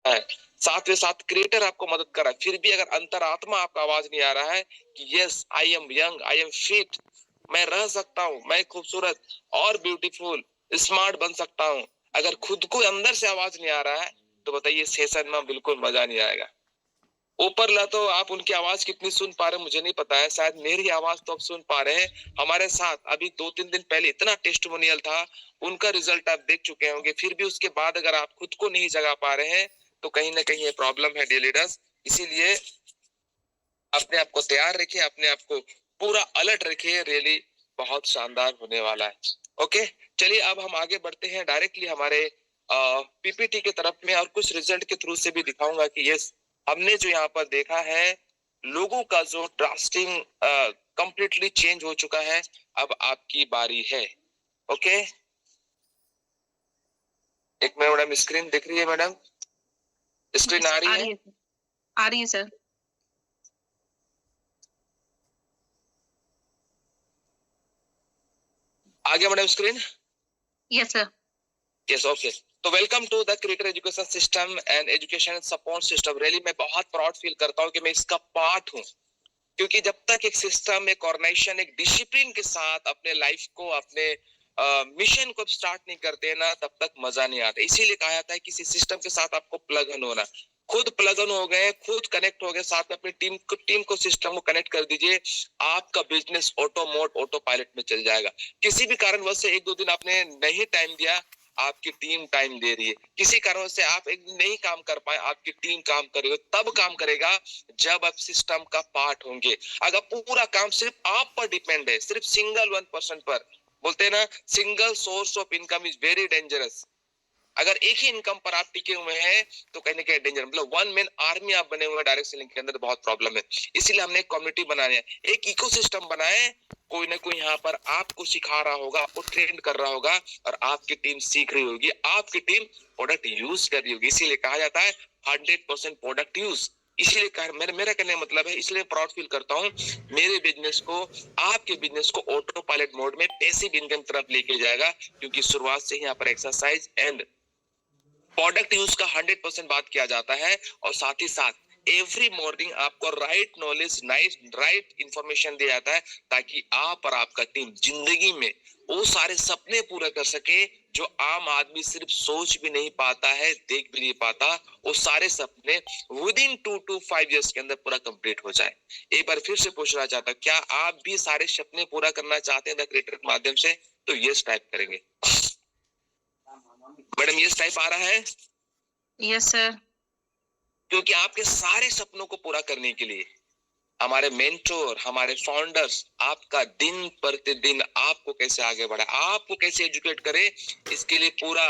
है, साथ में साथ क्रिएटर आपको मदद कर रहा है, फिर भी अगर अंतरात्मा आपका आवाज नहीं आ रहा है कि yes I am young, I am fit, मैं रह सकता हूँ, मैं खूबसूरत और ब्यूटीफुल स्मार्ट बन सकता हूँ, अगर खुद को अंदर से आवाज नहीं आ रहा है तो बताइए सेशन में बिल्कुल मजा नहीं आएगा। ऊपर ला तो आप उनकी आवाज कितनी सुन पा रहे हैं मुझे नहीं पता है, शायद मेरी आवाज तो आप सुन पा रहे हैं। हमारे साथ अभी 2-3 दिन पहले इतना टेस्टिमोनियल था, उनका रिजल्ट आप देख चुके होंगे, फिर भी उसके बाद अगर आप खुद को नहीं जगा पा रहे हैं तो कहीं ना कहीं ये प्रॉब्लम है डियर लीडर्स। इसीलिए अपने आप को तैयार रखिए, अपने आप को पूरा अलर्ट रखिए, रियली बहुत शानदार होने वाला है। ओके, चलिए अब हम आगे बढ़ते हैं डायरेक्टली हमारे पीपीटी के तरफ में, और कुछ रिजल्ट के थ्रू से भी दिखाऊंगा कि यस हमने जो यहाँ पर देखा है लोगों का जो ड्रास्टिंग कंप्लीटली चेंज हो चुका है। अब आपकी बारी है। ओके, एक मिनट मैडम, स्क्रीन दिख रही है मैडम? स्क्रीन आ रही है? आ रही है सर। आ गया madam screen? Yes sir. Yes, okay. तो welcome to the creator education system and education support system. Really मैं बहुत प्राउड फील करता हूँ कि मैं इसका पार्ट हूँ, क्योंकि जब तक एक सिस्टम, एक ऑर्गेनाइजेशन, एक डिसिप्लिन के साथ अपने लाइफ को, अपने मिशन को स्टार्ट नहीं करते ना, तब तक मजा नहीं आता। इसीलिए कहा जाता है किसी सिस्टम के साथ आपको प्लग इन होना। खुद प्लग इन हो गए, खुद कनेक्ट हो गए, साथ में अपनी टीम को सिस्टम को कनेक्ट कर दीजिए, आपका business auto mode, auto pilot में चल जाएगा। किसी भी कारणवश से 1-2 दिन आपने नहीं टाइम दिया, आपकी टीम टाइम दे रही है। किसी कारण से आप एक दिन नहीं काम कर पाए, आपकी टीम काम करेगा, तब काम करेगा जब आप सिस्टम का पार्ट होंगे। अगर पूरा काम सिर्फ आप पर डिपेंड है, सिर्फ सिंगल 1% पर, बोलते हैं ना single source of income is very dangerous. अगर एक ही इनकम पर आप टिके हुए हैं तो कहीं ना कहीं डेंजर, मतलब वन मैन आर्मी आप बने हुए हैं डायरेक्ट सेलिंग के अंदर, बहुत प्रॉब्लम है। इसीलिए हमने एक कम्युनिटी बनानी है, एक इकोसिस्टम बनाए, कोई ना कोई यहाँ पर आपको सिखा रहा होगा, आपको ट्रेन कर रहा होगा, और आपकी टीम सीख रही होगी, आपकी टीम प्रोडक्ट यूज कर रही होगी। इसीलिए कहा जाता है 100% प्रोडक्ट यूज। इसीलिए मेरा कहने का मतलब है, इसलिए प्राउड फील करता हूँ, मेरे बिजनेस को, आपके बिजनेस को ऑटो पायलट मोड में पैसिव इनकम तरफ लेके जाएगा, क्योंकि शुरुआत से ही यहाँ पर एक्सरसाइज एंड प्रोडक्ट यूज का 100% बात किया जाता है। और साथ ही साथ एवरी मॉर्निंग आपको राइट नॉलेज, राइट इंफॉर्मेशन दिया जाता है, ताकि आप और आपका टीम जिंदगी में वो सारे सपने पूरे कर सके जो आम आदमी सिर्फ सोच भी नहीं पाता है, देख भी नहीं पाता। वो सारे सपने विद इन 2 to 5 years के अंदर पूरा कंप्लीट हो जाए। एक बार फिर से पूछना चाहता हूँ, क्या आप भी सारे सपने पूरा करना चाहते हैं द क्रिएटर के माध्यम से? तो यस टाइप करेंगे। मैडम यस टाइप आ रहा है? Yes sir. क्योंकि आपके सारे सपनों को पूरा करने के लिए हमारे मेंटोर, हमारे फाउंडर्स आपका दिन प्रतिदिन आपको कैसे आगे बढ़ाए, आपको कैसे एजुकेट करे, इसके लिए पूरा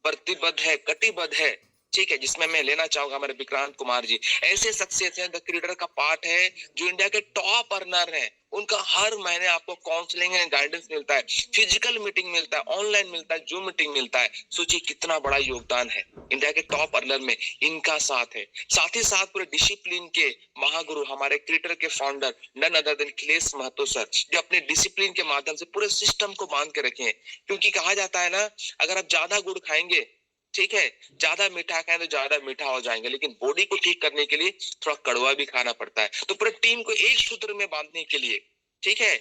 प्रतिबद्ध है, कटिबद्ध है। ठीक है, जिसमें मैं लेना चाहूंगा हमारे विक्रांत कुमार जी, ऐसे शख्सियत हैं, द क्रिएटर का पार्ट है, जो इंडिया के टॉप अर्नर हैं। उनका हर महीने आपको काउंसलिंग एंड गाइडेंस मिलता है, फिजिकल मीटिंग मिलता है, ऑनलाइन मिलता है, जूम मीटिंग मिलता है। सोचिए कितना बड़ा योगदान है इंडिया के टॉप अर्नर में, इनका साथ है। साथ ही साथ पूरे डिसिप्लिन के महागुरु हमारे क्रिएटर के founder none other than Akhilesh Mahato sir, जो अपने डिसिप्लिन के माध्यम से पूरे सिस्टम को बांध के रखे हैं। क्योंकि कहा जाता है ना, अगर आप ज्यादा गुड़ खाएंगे, ठीक है, ज्यादा मीठा खाएं तो ज्यादा मीठा हो जाएंगे, लेकिन बॉडी को ठीक करने के लिए थोड़ा कड़वा भी खाना पड़ता है। तो पूरे टीम को एक सूत्र में बांधने के लिए, ठीक है,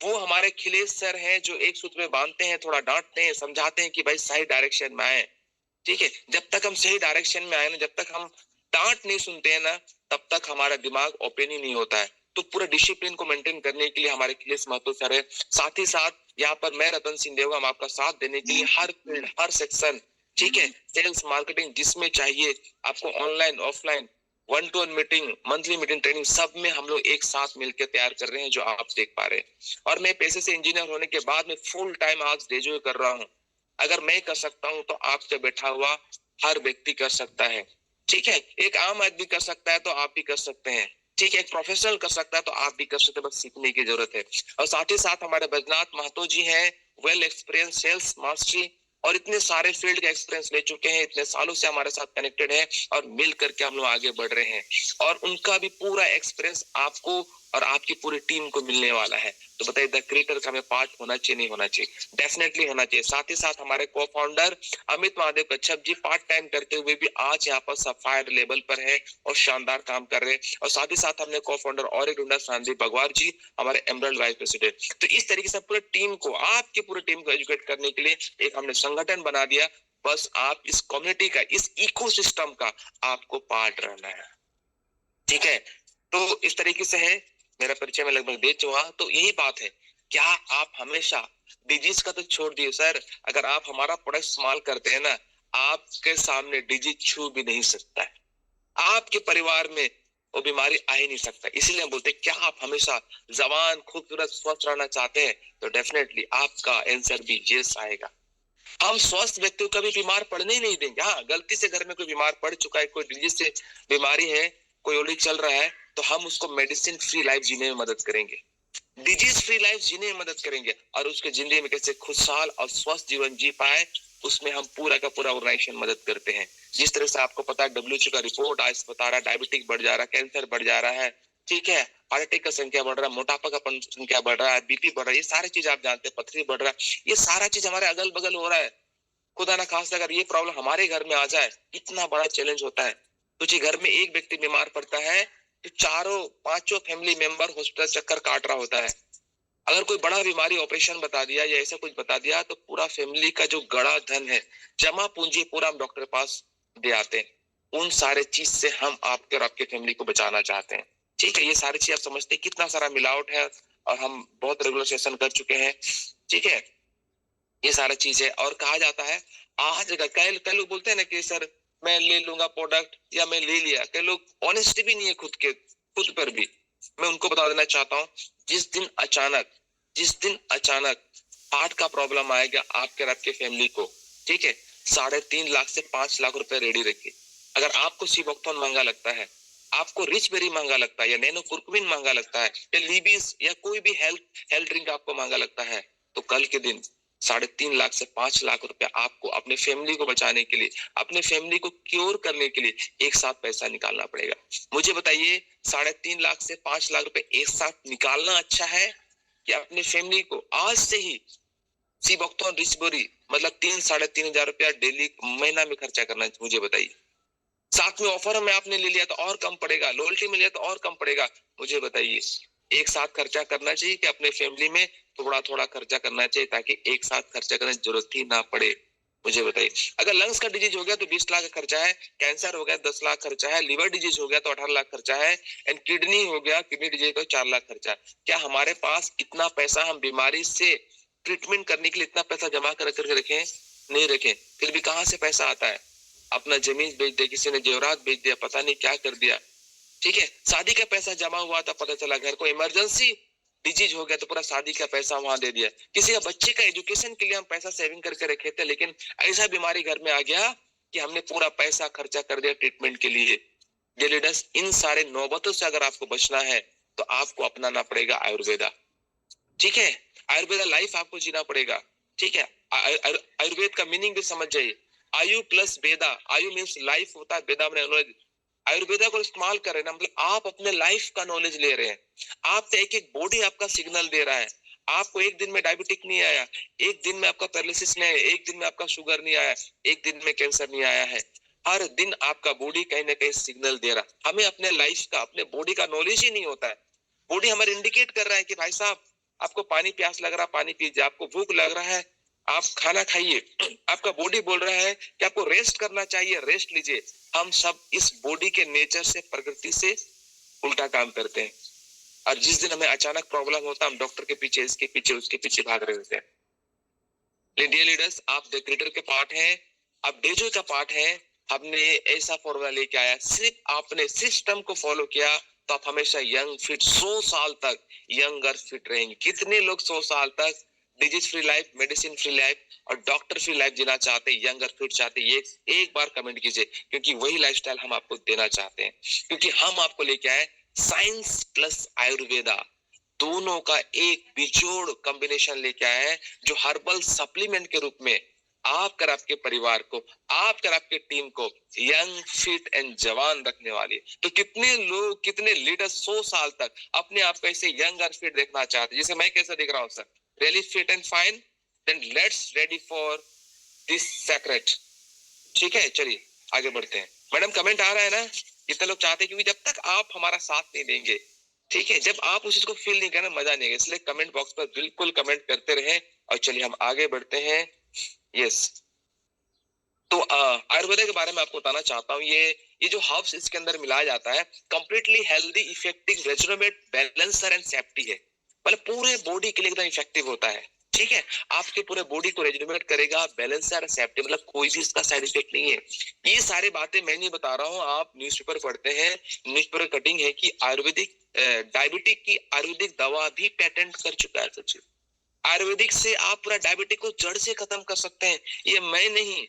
वो हमारे अखिलेश सर हैं, जो एक सूत्र में बांधते हैं, थोड़ा डांटते हैं, समझाते हैं कि भाई सही डायरेक्शन में आए। ठीक है, जब तक हम सही डायरेक्शन में आए ना, जब तक हम डांट नहीं सुनते हैं ना, तब तक हमारा दिमाग ओपन ही नहीं होता है। तो पूरा डिसिप्लिन को मेंटेन करने के लिए हमारे अखिलेश महतो सर है। साथ ही साथ यहाँ पर मैं रतन सिंह देव, हम आपका साथ देने के लिए हर फील्ड, हर सेक्शन, ठीक है, सेल्स, मार्केटिंग, जिसमें चाहिए आपको, online offline, 1-to-1 meeting, monthly meeting, training, सब में हम लोग एक साथ मिलकर तैयार कर रहे हैं, जो आप देख पा रहे हैं। और मैं पेशे से इंजीनियर होने के बाद में फुल टाइम आज ग्रेजुएट कर रहा हूँ। अगर मैं कर सकता हूं तो आपसे बैठा हुआ हर व्यक्ति कर सकता है। ठीक है, एक आम आदमी कर सकता है तो आप भी कर सकते हैं। ठीक है, एक प्रोफेशनल कर सकता है तो आप भी कर सकते हैं, बस सीखने की जरूरत है। और साथ ही साथ हमारे बैजनाथ महतो जी हैं, वेल एक्सपीरियंस सेल्स मास्टरी, और इतने सारे फील्ड का एक्सपीरियंस ले चुके हैं, इतने सालों से हमारे साथ कनेक्टेड है, और मिल करके हम लोग आगे बढ़ रहे हैं। और उनका भी पूरा एक्सपीरियंस आपको और आपकी पूरी टीम को मिलने वाला है। तो बताइए द क्रिएटर का हमें पार्ट होना चाहिए नहीं होना चाहिए? डेफिनेटली होना चाहिए। साथ ही साथ हमारे को फाउंडर अमित महादेव कच्छप जी पार्ट टाइम करते हुए भी आज यहाँ पर सफायर लेवल पर है और शानदार काम कर रहे हैं। और साथ ही साथ हमने को फाउंडर और एक ढूंढा संदीप भगवान जी, हमारे एमरल्ड वाइस प्रेसिडेंट। तो इस तरीके से पूरे टीम को, आपकी पूरी टीम को एजुकेट करने के लिए एक हमने संगठन बना दिया। बस आप इस कम्युनिटी का, इस इकोसिस्टम का आपको पार्ट रहना है। ठीक है, तो इस तरीके से है। मेरा परिचय में लगभग दे चुका। तो यही बात है, क्या आप हमेशा डिजीज का तो छोड़ दिए सर, अगर आप हमारा प्रोडक्ट इस्तेमाल करते हैं ना, आपके सामने डिजीज छू भी नहीं सकता है, आपके परिवार में वो बीमारी आ ही नहीं सकता। इसीलिए हम बोलते हैं क्या आप हमेशा जवान, खूबसूरत, स्वस्थ रहना चाहते हैं, तो डेफिनेटली आपका आंसर भी यस आएगा। हम स्वस्थ व्यक्तियों को कभी बीमार पड़ने ही नहीं देंगे। हाँ, गलती से घर में कोई बीमार पड़ चुका है, कोई डिजीज से बीमारी है, कोई ओली चल रहा है, तो हम उसको मेडिसिन फ्री लाइफ जीने में मदद करेंगे, डिजीज फ्री लाइफ जीने में मदद करेंगे, और उसके जिंदगी में कैसे खुशहाल और स्वस्थ जीवन जी पाए, उसमें हम पूरा का पूरा ऑर्गेनाइजेशन मदद करते हैं। जिस तरह से आपको पता है WHO का रिपोर्ट आज बता रहा है डायबिटिक बढ़ जा रहा है, कैंसर बढ़ जा रहा है, ठीक है, हार्ट अटैक का संख्या बढ़ रहा है, मोटापा का संख्या बढ़ रहा है, बीपी बढ़ रहा है, ये सारी चीज आप जानते हैं, पथरी बढ़ रहा है, ये सारा चीज हमारे अगल बगल हो रहा है। खुदा ना खास्ता अगर ये प्रॉब्लम हमारे घर में आ जाए, कितना बड़ा चैलेंज होता है। तुझे घर में एक व्यक्ति बीमार पड़ता है तो चारों पांचों फैमिली मेंबर हॉस्पिटल चक्कर काट रहा होता है। अगर कोई बड़ा बीमारी ऑपरेशन बता दिया या ऐसा कुछ बता दिया, तो पूरा फैमिली का जो गड़ा धन है, जमा पूंजी, पूरा हम डॉक्टर के पास दे आते हैं। उन सारे चीज से हम आपके और आपके फैमिली को बचाना चाहते हैं। ठीक है, ये सारी चीज आप समझते हैं कितना सारा मिलावट है, और हम बहुत रेगुलर सेशन कर चुके हैं। ठीक है, ये सारा चीज है। और कहा जाता है आज कई लोग बोलते हैं ना कि सर मैं ले लूंगा प्रोडक्ट, या मैं ले लिया। कई लोग ऑनेस्टी भी नहीं है खुद पर भी। मैं उनको बता देना चाहता हूँ, जिस दिन अचानक हार्ट का प्रॉब्लम आएगा आपके और आपके फैमिली को, ठीक है, 3.5 लाख से 5 लाख रुपए रेडी रखिए। अगर आपको सीबोक्टोन महंगा लगता है, आपको रिच बेरी महंगा लगता है, या नैनो कुर्कुमिन महंगा लगता है, या लीबीज या कोई भी हेल्थ ड्रिंक आपको महंगा लगता है, तो कल के दिन 3.5 लाख से 5 लाख रुपए आपको अपने फैमिली को बचाने के लिए, अपने फैमिली को क्योर करने के लिए एक साथ पैसा निकालना पड़ेगा। मुझे बताइए 3.5 लाख से 5 लाख रुपए एक साथ निकालना अच्छा है, कि अपने फैमिली को आज से ही सीबोक्टोन रिचबेरी मतलब 3-3.5 हजार रुपया डेली महीना में खर्चा करना है? मुझे बताइए। साथ में ऑफर में आपने ले लिया तो और कम पड़ेगा, लॉयल्टी में लिया तो और कम पड़ेगा। मुझे बताइए, एक साथ खर्चा करना चाहिए कि अपने फैमिली में थोड़ा थोड़ा खर्चा करना चाहिए, ताकि एक साथ खर्चा करने की जरूरत ही ना पड़े? मुझे बताइए, अगर लंग्स का डिजीज हो गया तो 20 लाख का खर्चा है, कैंसर हो गया 10 लाख खर्चा है, लिवर डिजीज हो गया तो 18 लाख खर्चा है, एंड किडनी हो गया, किडनी डिजीज तो 4 लाख खर्चा है। क्या हमारे पास इतना पैसा हम बीमारी से ट्रीटमेंट करने के लिए इतना पैसा जमा कर रखें? नहीं रखें। फिर भी कहाँ से पैसा आता है? अपना जमीन बेच दिया, किसी ने जेवरात बेच दिया, पता नहीं क्या कर दिया। ठीक है, शादी का पैसा जमा हुआ था, पता चला घर को इमरजेंसी डिजीज हो गया तो पूरा शादी का पैसा वहां दे दिया। किसी का बच्चे का एजुकेशन के लिए हम पैसा सेविंग करके रखे थे, लेकिन ऐसा बीमारी घर में आ गया कि हमने पूरा पैसा खर्चा कर दिया ट्रीटमेंट के लिए। ये लीडर्स, इन सारे नौबतों से अगर आपको बचना है तो आपको अपनाना पड़ेगा आयुर्वेदा। ठीक है, आयुर्वेदा लाइफ आपको जीना पड़ेगा। ठीक है, आयुर्वेद का मीनिंग भी समझ जाइए। आयु प्लस वेदा, आयु मीन्स लाइफ होता है, वेदा में नॉलेज। आयुर्वेदा को इस्तेमाल कर रहे हैं ना, मतलब आप अपने लाइफ का नॉलेज ले रहे हैं। आप एक एक बॉडी आपका सिग्नल दे रहा है। आपको एक दिन में डायबिटिक नहीं आया, एक दिन में आपका पैरालिसिस नहीं आया, एक दिन में आपका शुगर नहीं आया, एक दिन में कैंसर नहीं आया है। हर दिन आपका बॉडी कहीं ना कहीं सिग्नल दे रहा है। हमें अपने लाइफ का, अपने बॉडी का नॉलेज ही नहीं होता है। बॉडी हमारे इंडिकेट कर रहा है कि भाई साहब आपको पानी प्यास लग रहा है, पानी पीजिए, आपको भूख लग रहा है, आप खाना खाइए। आपका बॉडी बोल रहा है कि आपको रेस्ट करना चाहिए, रेस्ट लीजिए। हम सब इस बॉडी के नेचर से, प्रकृति से उल्टा काम करते हैं, और जिस दिन हमें अचानक प्रॉब्लम होता है, हम डॉक्टर के पीछे, इसके पीछे, उसके पीछे भाग रहे होते हैं। डियर लीडर्स, आप द क्रिएटर के पार्ट हैं, आप डेजो का पार्ट हैं। हमने ऐसा फॉर्मूला लेके आया, सिर्फ आपने सिस्टम को फॉलो किया तो आप हमेशा यंग फिट, 100 साल तक यंग और फिट रहेंगे। कितने लोग 100 साल तक disease free life, medicine free life और डॉक्टर फ्री लाइफ जीना चाहते हैं, यंग और फिट चाहते हैं? ये एक बार कमेंट कीजिए, क्योंकि वही लाइफस्टाइल हम आपको देना चाहते हैं। क्योंकि हम आपको लेके आए साइंस प्लस आयुर्वेदा, दोनों का एक बिजोड़ कॉम्बिनेशन लेके आए हैं, जो हर्बल सप्लीमेंट के रूप में आप कर आपके परिवार को, आप कर आपके टीम को यंग, फिट एंड जवान रखने वाली है। तो कितने लोग, कितने लीडर्स 100 साल तक अपने आप को ऐसे यंग और फिट देखना चाहते हैं, जैसे मैं कैसे दिख रहा हूँ sir, really fit and fine, then let's ready for this secret. ठीक है, चलिए आगे बढ़ते हैं। मैडम कमेंट आ रहा है ना, कितने लोग चाहते हैं, क्योंकि जब तक आप हमारा साथ नहीं देंगे, ठीक है, जब आप उस चीज को फील नहीं करना, मजा नहीं आएगा। इसलिए कमेंट बॉक्स पर बिल्कुल कमेंट करते रहें। और चलिए हम आगे बढ़ते हैं। यस, तो आयुर्वेदा के बारे में आपको बताना चाहता हूँ। ये जो हर्ब्स इसके अंदर मिलाया जाता है, completely healthy, effective, resonate, balancer and safety है। मतलब पूरे बॉडी के लिए एकदम इफेक्टिव होता है। ठीक है, आपके पूरे बॉडी को रेजुनेट करेगा, बैलेंसर, सेफ्टी, मतलब कोई भी इसका साइड इफेक्ट नहीं है। ये सारी बातें मैं नहीं बता रहा हूँ, आप न्यूज़पेपर पढ़ते हैं, न्यूज़पेपर कटिंग है कि आयुर्वेदिक डायबिटिक की आयुर्वेदिक दवा भी पेटेंट कर चुका है सचिव। आयुर्वेदिक से आप पूरा डायबिटिक को जड़ से खत्म कर सकते हैं। ये मैं नहीं,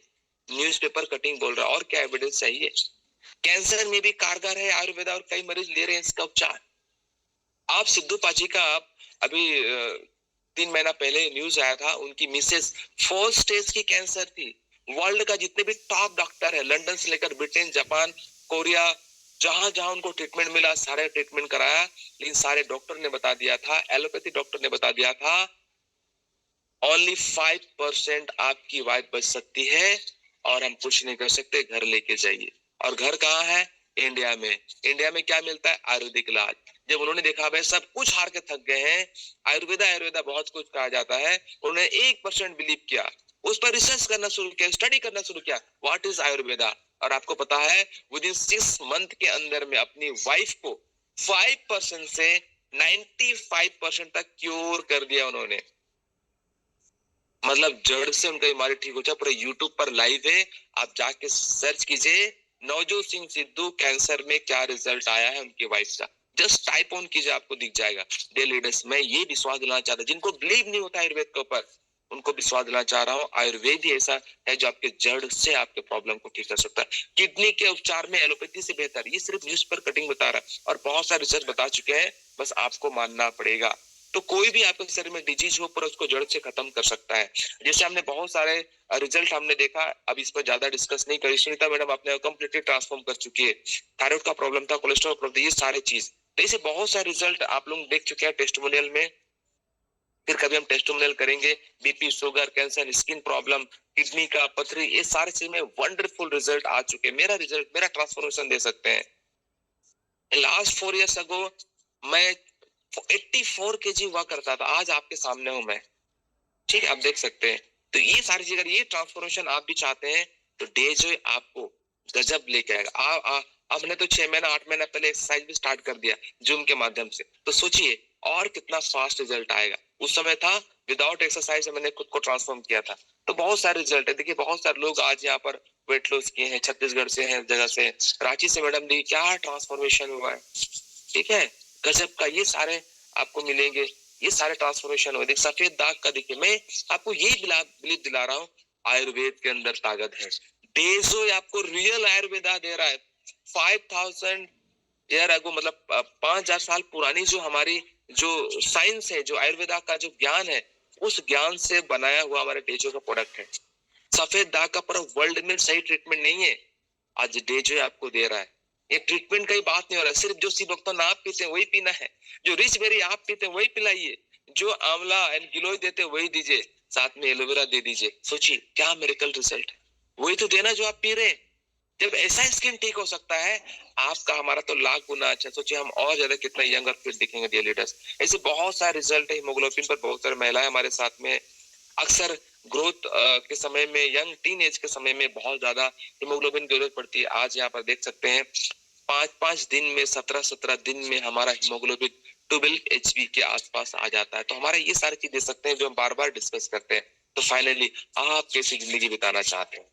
न्यूज़पेपर कटिंग बोल रहा। और क्या एविडेंस चाहिए? कैंसर में भी कारगर है आयुर्वेदा, और कई मरीज ले रहे हैं इसका उपचार। आप सिद्धू पाजी का आप अभी 3 महीना पहले न्यूज आया था, उनकी मिसेस 4th स्टेज की कैंसर थी। वर्ल्ड का जितने भी टॉप डॉक्टर है, लंदन से लेकर ब्रिटेन, जापान, कोरिया, जहां जहां उनको ट्रीटमेंट मिला, सारे ट्रीटमेंट कराया, लेकिन सारे डॉक्टर ने बता दिया था, एलोपैथी डॉक्टर ने बता दिया था, ओनली 5% आपकी वाइफ बच सकती है, और हम कुछ नहीं कर सकते, घर लेके जाइए। और घर कहाँ है? इंडिया में। इंडिया में क्या मिलता है? आयुर्वेदिक इलाज। जब उन्होंने देखा भाई सब कुछ हार के थक गए हैं, आयुर्वेदा आयुर्वेदा बहुत कुछ कहा जाता है, उन्होंने 1% बिलीव किया, उस पर रिसर्च करना शुरू किया, स्टडी करना शुरू किया, व्हाट इज आयुर्वेदा। और आपको पता है विद इन 6 मंथ के अंदर में अपनी वाइफ को 5% से 95% तक क्योर कर दिया उन्होंने। मतलब जड़ से उनका बीमारी ठीक हो जाए। पूरे यूट्यूब पर लाइव है, आप जाके सर्च कीजिए, नवजोत सिंह सिद्धू कैंसर में क्या रिजल्ट आया है उनकी वाइफ का। जस्ट टाइप ऑन कीजिए, आपको दिख जाएगा। डे लीडर्स, मैं ये विश्वास दिलाना चाहता हूँ, जिनको बिलीव नहीं होता आयुर्वेद के ऊपर, उनको विश्वास दिलाना चाह रहा हूँ, आयुर्वेद ही ऐसा है जो आपके जड़ से आपके प्रॉब्लम को ठीक कर सकता है। किडनी के उपचार में एलोपैथी से बेहतर, ये सिर्फ न्यूज पर कटिंग बता रहा है, और बहुत सारे रिसर्च बता चुके हैं, बस आपको मानना पड़ेगा। तो कोई भी आपके शरीर में डिजीज हो, पर उसको जड़ से खत्म कर सकता है। जैसे हमने बहुत सारे रिजल्ट हमने देखा, अब इस पर ज्यादा डिस्कस नहीं करी। सुनीता मैडम अपने कंप्लीटली ट्रांसफॉर्म कर चुकी है, थायराइड का प्रॉब्लम था, कोलेस्ट्रॉल प्रॉब्लम, ये सारे चीज, तो ऐसे बहुत सारे रिजल्ट आप लोग देख चुके हैं टेस्टिमोनियल में। फिर कभी हम टेस्टिमोनियल करेंगे, BP, sugar, cancer, skin problem, kidney का, पथरी, ये सारे चीज में वंडरफुल रिजल्ट आ चुके हैं। मेरा रिजल्ट, मेरा ट्रांसफॉर्मेशन दे सकते हैं। लास्ट 4 years अगो मैं 84 kg हुआ करता था, आज आपके सामने हूं मैं। ठीक है, आप देख सकते हैं। तो ये सारी चीजें, ये ट्रांसफॉर्मेशन आप भी चाहते हैं, तो डे जो आपको गजब लेके आएगा। हमने तो 6 महीना 8 महीना पहले एक्सरसाइज भी स्टार्ट कर दिया जूम के माध्यम से, तो सोचिए और कितना फास्ट रिजल्ट आएगा। उस समय था विदाउट एक्सरसाइज मैंने खुद को ट्रांसफॉर्म किया था, तो बहुत सारे रिजल्ट है। देखिए बहुत सारे लोग आज यहाँ पर वेट लॉस किए हैं, छत्तीसगढ़ से हैं, जगह से, रांची से। मैडम देखिए क्या ट्रांसफॉर्मेशन हुआ है, ठीक है, गजब का। ये सारे आपको मिलेंगे, ये सारे ट्रांसफॉर्मेशन हुए। सफेद दाग का देखिए, मैं आपको ये बिलीव दिला रहा हूँ, आयुर्वेद के अंदर ताकत है। डेजो आपको रियल आयुर्वेदा दे रहा है। 5000 ईयर अगो, मतलब 5000 साल पुरानी जो हमारी जो साइंस है, जो आयुर्वेदा का जो ज्ञान है, उस ज्ञान से बनाया हुआ हमारे डेजो का प्रोडक्ट है। सफेद दाग का पूरा वर्ल्ड में सही ट्रीटमेंट नहीं है, आज डेजो आपको दे रहा है। ये ट्रीटमेंट का ही बात नहीं हो रहा, सिर्फ जो सिबोक्टोन आप पीते हैं वही पीना है, जो रिच बेरी आप पीते हैं वही पिलाइए, जो आंवला एंड गिलोय देते हैं वही दीजिए, साथ में एलोवेरा दे दीजिए। सोचिए क्या मेडिकल रिजल्ट है, वही तो देना जो आप पी रहे हैं। जब ऐसा स्किन ठीक हो सकता है आपका, हमारा तो लाख गुना अच्छा। सोचिए हम और ज्यादा कितना यंग और फिट दिखेंगे डियर लीडर्स। ऐसे बहुत सारे रिजल्ट है। हीमोग्लोबिन पर बहुत सारे महिलाएं हमारे साथ में, अक्सर ग्रोथ के समय में, यंग टीन एज के समय में बहुत ज्यादा हीमोग्लोबिन की जरूरत पड़ती है। आज यहाँ पर देख सकते हैं 5-5 दिन में, 17-17 दिन में हमारा हीमोग्लोबिन 12 HB के आसपास आ जाता है। तो हमारा ये सारी चीज दे सकते हैं जो हम बार बार डिस्कस करते हैं। तो फाइनली आप कैसी जिंदगी बिताना चाहते हैं?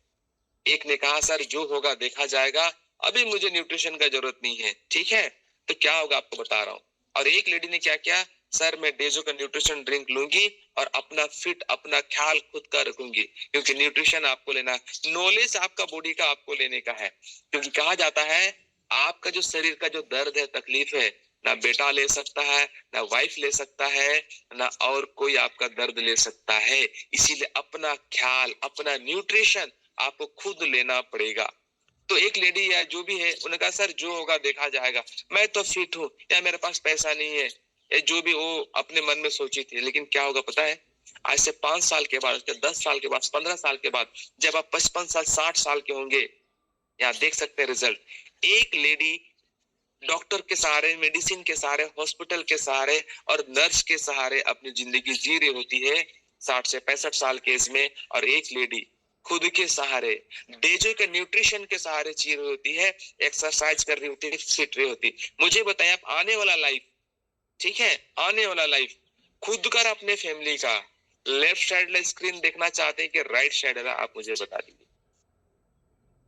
एक ने कहा सर जो होगा देखा जाएगा, अभी मुझे न्यूट्रिशन का जरूरत नहीं है। ठीक है, तो क्या होगा आपको बता रहा हूँ। और एक लेडी ने क्या किया, सर मैं डेजो का न्यूट्रिशन ड्रिंक लूंगी और अपना फिट, अपना ख्याल खुद का रखूंगी, क्योंकि न्यूट्रिशन आपको लेना है, नॉलेज आपका बॉडी का आपको लेने का है। क्योंकि कहा जाता है आपका जो शरीर का जो दर्द है, तकलीफ है, ना बेटा ले सकता है, ना वाइफ ले सकता है, ना और कोई आपका दर्द ले सकता है। इसीलिए अपना ख्याल, अपना न्यूट्रिशन आपको खुद लेना पड़ेगा। तो एक लेडी या जो भी है, उन्होंने कहा सर जो होगा देखा जाएगा, मैं तो फिट हूँ या मेरे पास पैसा नहीं है, या जो भी वो अपने मन में सोची थी। लेकिन क्या होगा पता है, आज से 5 साल के बाद, 10 साल के बाद, 15 साल के बाद, जब आप 55 साल 60 साल के होंगे, यहाँ देख सकते हैं रिजल्ट। एक लेडी डॉक्टर के सहारे, मेडिसिन के सहारे, हॉस्पिटल के सहारे और नर्स के सहारे अपनी जिंदगी जी रही होती है 60 से 65 साल के एज में, और एक लेडी खुद के सहारे, डेजो के न्यूट्रिशन के सहारे जी रही होती है, एक्सरसाइज कर रही होती है, फिट रही होती है। मुझे बताएं, आप आने वाला लाइफ, ठीक है, आने वाला लाइफ खुद कर अपने फैमिली का, लेफ्ट साइड वाला स्क्रीन देखना चाहते हैं कि राइट साइड वाला, आप मुझे बता दीजिए।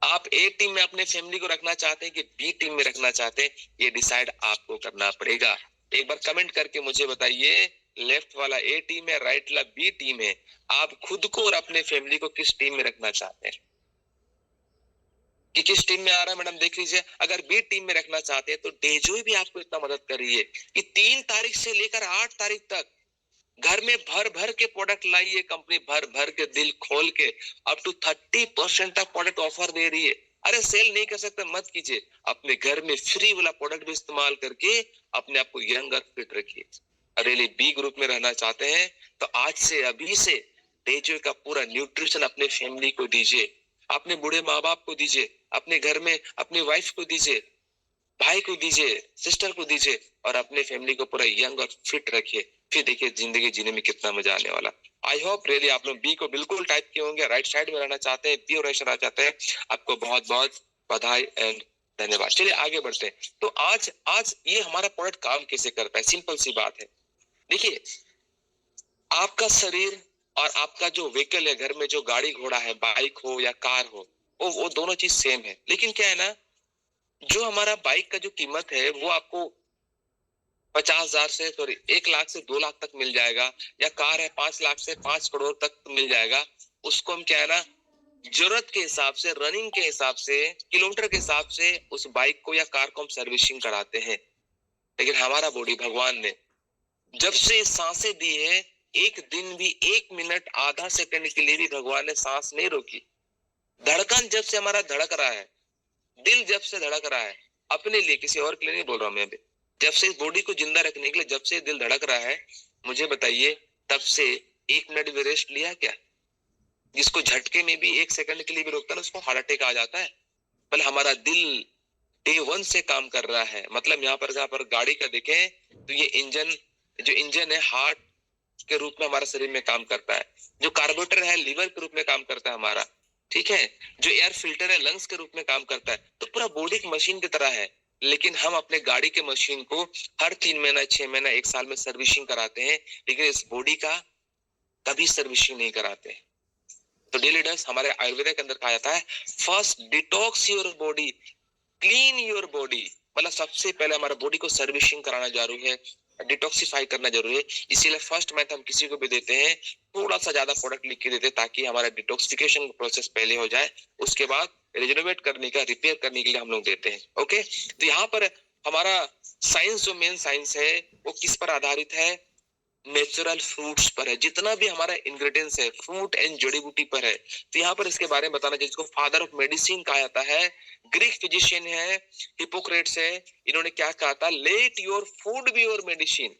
आप ए टीम में अपने फैमिली को रखना चाहते हैं कि बी टीम में रखना चाहते हैं, ये डिसाइड आपको करना पड़ेगा। एक बार कमेंट करके मुझे बताइए, लेफ्ट वाला ए टीम है, राइट वाला बी टीम है, आप खुद को और अपने फैमिली को किस टीम में रखना चाहते हैं? कि किस टीम में आ रहा है मैडम देख लीजिए। अगर बी टीम में रखना चाहते हैं तो डेजोई भी आपको इतना मदद कर रही है कि 3 तारीख से लेकर 8 तारीख तक घर में भर भर के प्रोडक्ट लाई है कंपनी, भर भर के दिल खोल के, अप टू 30% तक प्रोडक्ट ऑफर दे रही है। अरे सेल नहीं कर सकते मत कीजिए, अपने घर में फ्री वाला प्रोडक्ट भी इस्तेमाल करके अपने आप को यंग और फिट रखिए। अरे बी ग्रुप में रहना चाहते हैं तो आज से, अभी से डेजो का पूरा न्यूट्रिशन अपने फैमिली को दीजिए, अपने बूढ़े माँ बाप को दीजिए, अपने घर में अपनी वाइफ को दीजिए, भाई को दीजिए, सिस्टर को दीजिए, और अपने फैमिली को पूरा यंग और फिट रखिए। फिर देखिए जिंदगी जीने में कितना मजा आने वाला। आई होप रियली आप लोग बी को बिल्कुल टाइप किए होंगे, राइट साइड में रहना चाहते हैं, बी और रहना चाहते हैं। आपको बहुत बहुत बधाई एंड धन्यवाद। चलिए आगे बढ़ते हैं। तो आज आज ये हमारा प्रोडक्ट काम कैसे करता है, सिंपल सी बात है। देखिए, आपका शरीर और आपका जो व्हीकल है, घर में जो गाड़ी घोड़ा है, बाइक हो या कार हो, वो दोनों चीज सेम है। लेकिन क्या है ना, जो हमारा बाइक का जो कीमत है वो आपको 50,000 से, सॉरी 1 लाख से 2 लाख तक मिल जाएगा, या कार है 5 लाख से 5 करोड़ तक मिल जाएगा। उसको हम क्या है ना, जरूरत के हिसाब से, रनिंग के हिसाब से, किलोमीटर के हिसाब से उस बाइक को या कार को हम सर्विसिंग कराते हैं। लेकिन हमारा बॉडी भगवान ने जब से सांसें दी है, एक दिन भी, 1 मिनट, आधा सेकंड के लिए भी भगवान ने सांस नहीं रोकी। धड़कन जब से हमारा धड़क रहा है, दिल जब से धड़क रहा है, अपने लिए, किसी और के लिए नहीं बोल रहा हूं मैं अभी, जब से इस बॉडी को जिंदा रखने के लिए जब से दिल धड़क रहा है, मुझे बताइए तब से 1 मिनट भी रेस्ट लिया क्या? जिसको झटके में भी 1 सेकंड के लिए भी रोकता है ना, उसको हार्ट अटैक आ जाता है। मतलब हमारा दिल डे 1 से काम कर रहा है। मतलब यहाँ पर गाड़ी का देखें तो ये इंजन, जो इंजन है, हार्ट के रूप में हमारा शरीर में काम करता है। जो कार्बोरेटर है, लीवर के रूप में काम करता है हमारा, ठीक है। जो एयर फिल्टर है, लंग्स के रूप में काम करता है। तो पूरा बॉडी एक मशीन की तरह है। लेकिन हम अपने गाड़ी के मशीन को हर 3 महीना, 6 महीना, 1 साल में सर्विसिंग कराते हैं, लेकिन इस बॉडी का कभी सर्विसिंग नहीं कराते। तो डेली डस्ट हमारे आयुर्वेद के अंदर कहा जाता है, first detox your body, clean your body. मतलब सबसे पहले हमारे बॉडी को सर्विसिंग कराना जरूरी है, डिटॉक्सिफाई करना जरूरी है। इसीलिए फर्स्ट मंथ हम किसी को भी देते हैं, थोड़ा सा ज्यादा प्रोडक्ट लिख के देते हैं, ताकि हमारा डिटॉक्सिफिकेशन प्रोसेस पहले हो जाए। उसके बाद रिजनरेट करने का, रिपेयर करने के लिए हम लोग देते हैं। ओके, तो यहाँ पर हमारा साइंस, जो मेन साइंस है, वो किस पर आधारित है? नेचुरल फ्रूट्स पर है। जितना भी हमारा इंग्रेडिएंट्स है, फ्रूट एंड जड़ी बूटी पर है। तो यहाँ पर इसके बारे में बताना चाहिए, जिसको फादर ऑफ मेडिसिन कहा जाता है। ग्रीक फिजिशियन है, हिपोक्रेट्स है। इन्होंने क्या कहा था? Let your food be your medicine.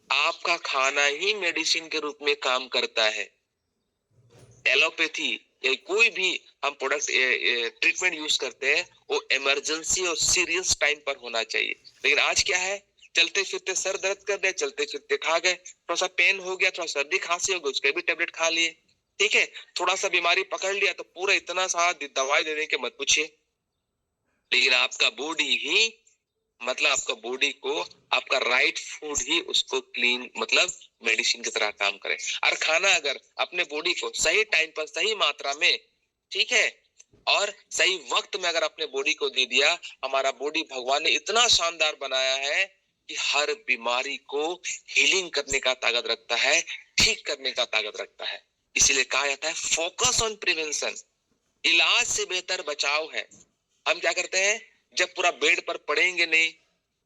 आपका खाना ही मेडिसिन के रूप में काम करता है। एलोपैथी या कोई भी हम प्रोडक्ट, ट्रीटमेंट यूज करते हैं, वो इमरजेंसी और सीरियस टाइम पर होना चाहिए। लेकिन आज क्या है, चलते फिरते सर दर्द कर दे, चलते फिरते खा गए, थोड़ा सा पेन हो गया, थोड़ा सर्दी खांसी हो गई, उसके भी टेबलेट खा लिए, ठीक है। थोड़ा सा बीमारी पकड़ लिया तो पूरा इतना सा दवाई देने के मत पूछिए। लेकिन आपका बॉडी ही, मतलब आपका बॉडी को, आपका राइट फूड ही उसको क्लीन, मतलब मेडिसिन की तरह काम करे। और खाना अगर अपने बॉडी को सही टाइम पर, सही मात्रा में, ठीक है, और सही वक्त में अगर अपने बॉडी को दे दिया, हमारा बॉडी भगवान ने इतना शानदार बनाया है कि हर बीमारी को हीलिंग करने का ताकत रखता है, ठीक करने का ताकत रखता है। इसीलिए कहा जाता है फोकस ऑन प्रिवेंशन, इलाज से बेहतर बचाव है। हम क्या करते हैं, जब पूरा बेड पर पड़ेंगे नहीं,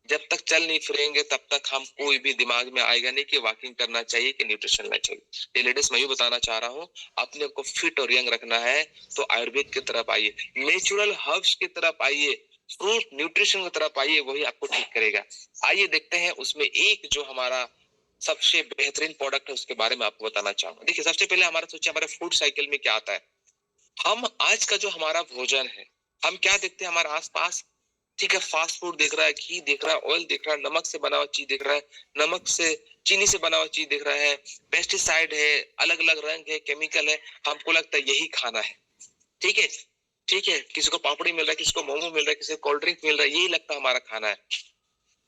जब तक चल नहीं फिरेंगे तब तक हम कोई भी दिमाग में आएगा नहीं कि वॉकिंग करना चाहिए कि न्यूट्रिशन लेना चाहिए। ये लेडीज मैं भी बताना चाह रहा हूँ, अपने को फिट और यंग रखना है तो आयुर्वेद की तरफ आइए, नेचुरल हर्ब्स की तरफ आइए, फ्रूट न्यूट्रिशन की तरफ आइए, वही आपको ठीक करेगा। आइए देखते हैं उसमें एक जो हमारा सबसे बेहतरीन प्रोडक्ट है उसके बारे में आपको बताना चाहूंगा। देखिए सबसे पहले हमारा सोचिए हमारे फूड साइकिल में क्या आता है। हम आज का जो हमारा भोजन है, हम क्या देखते हैं हमारे आसपास, ठीक है, फास्ट फूड देख रहा है, घी देख रहा है, ऑयल देख रहा है, नमक से बना हुआ चीज देख रहा है, नमक से चीनी से बना हुआ चीज देख रहा है, पेस्टिसाइड है, अलग अलग रंग है, केमिकल है, हमको लगता है यही खाना है। ठीक है, ठीक है, किसी को पापड़ी मिल रहा है, किसी को मोमो मिल रहा है, किसी को कोल्ड ड्रिंक मिल रहा है, यही लगता है हमारा खाना है।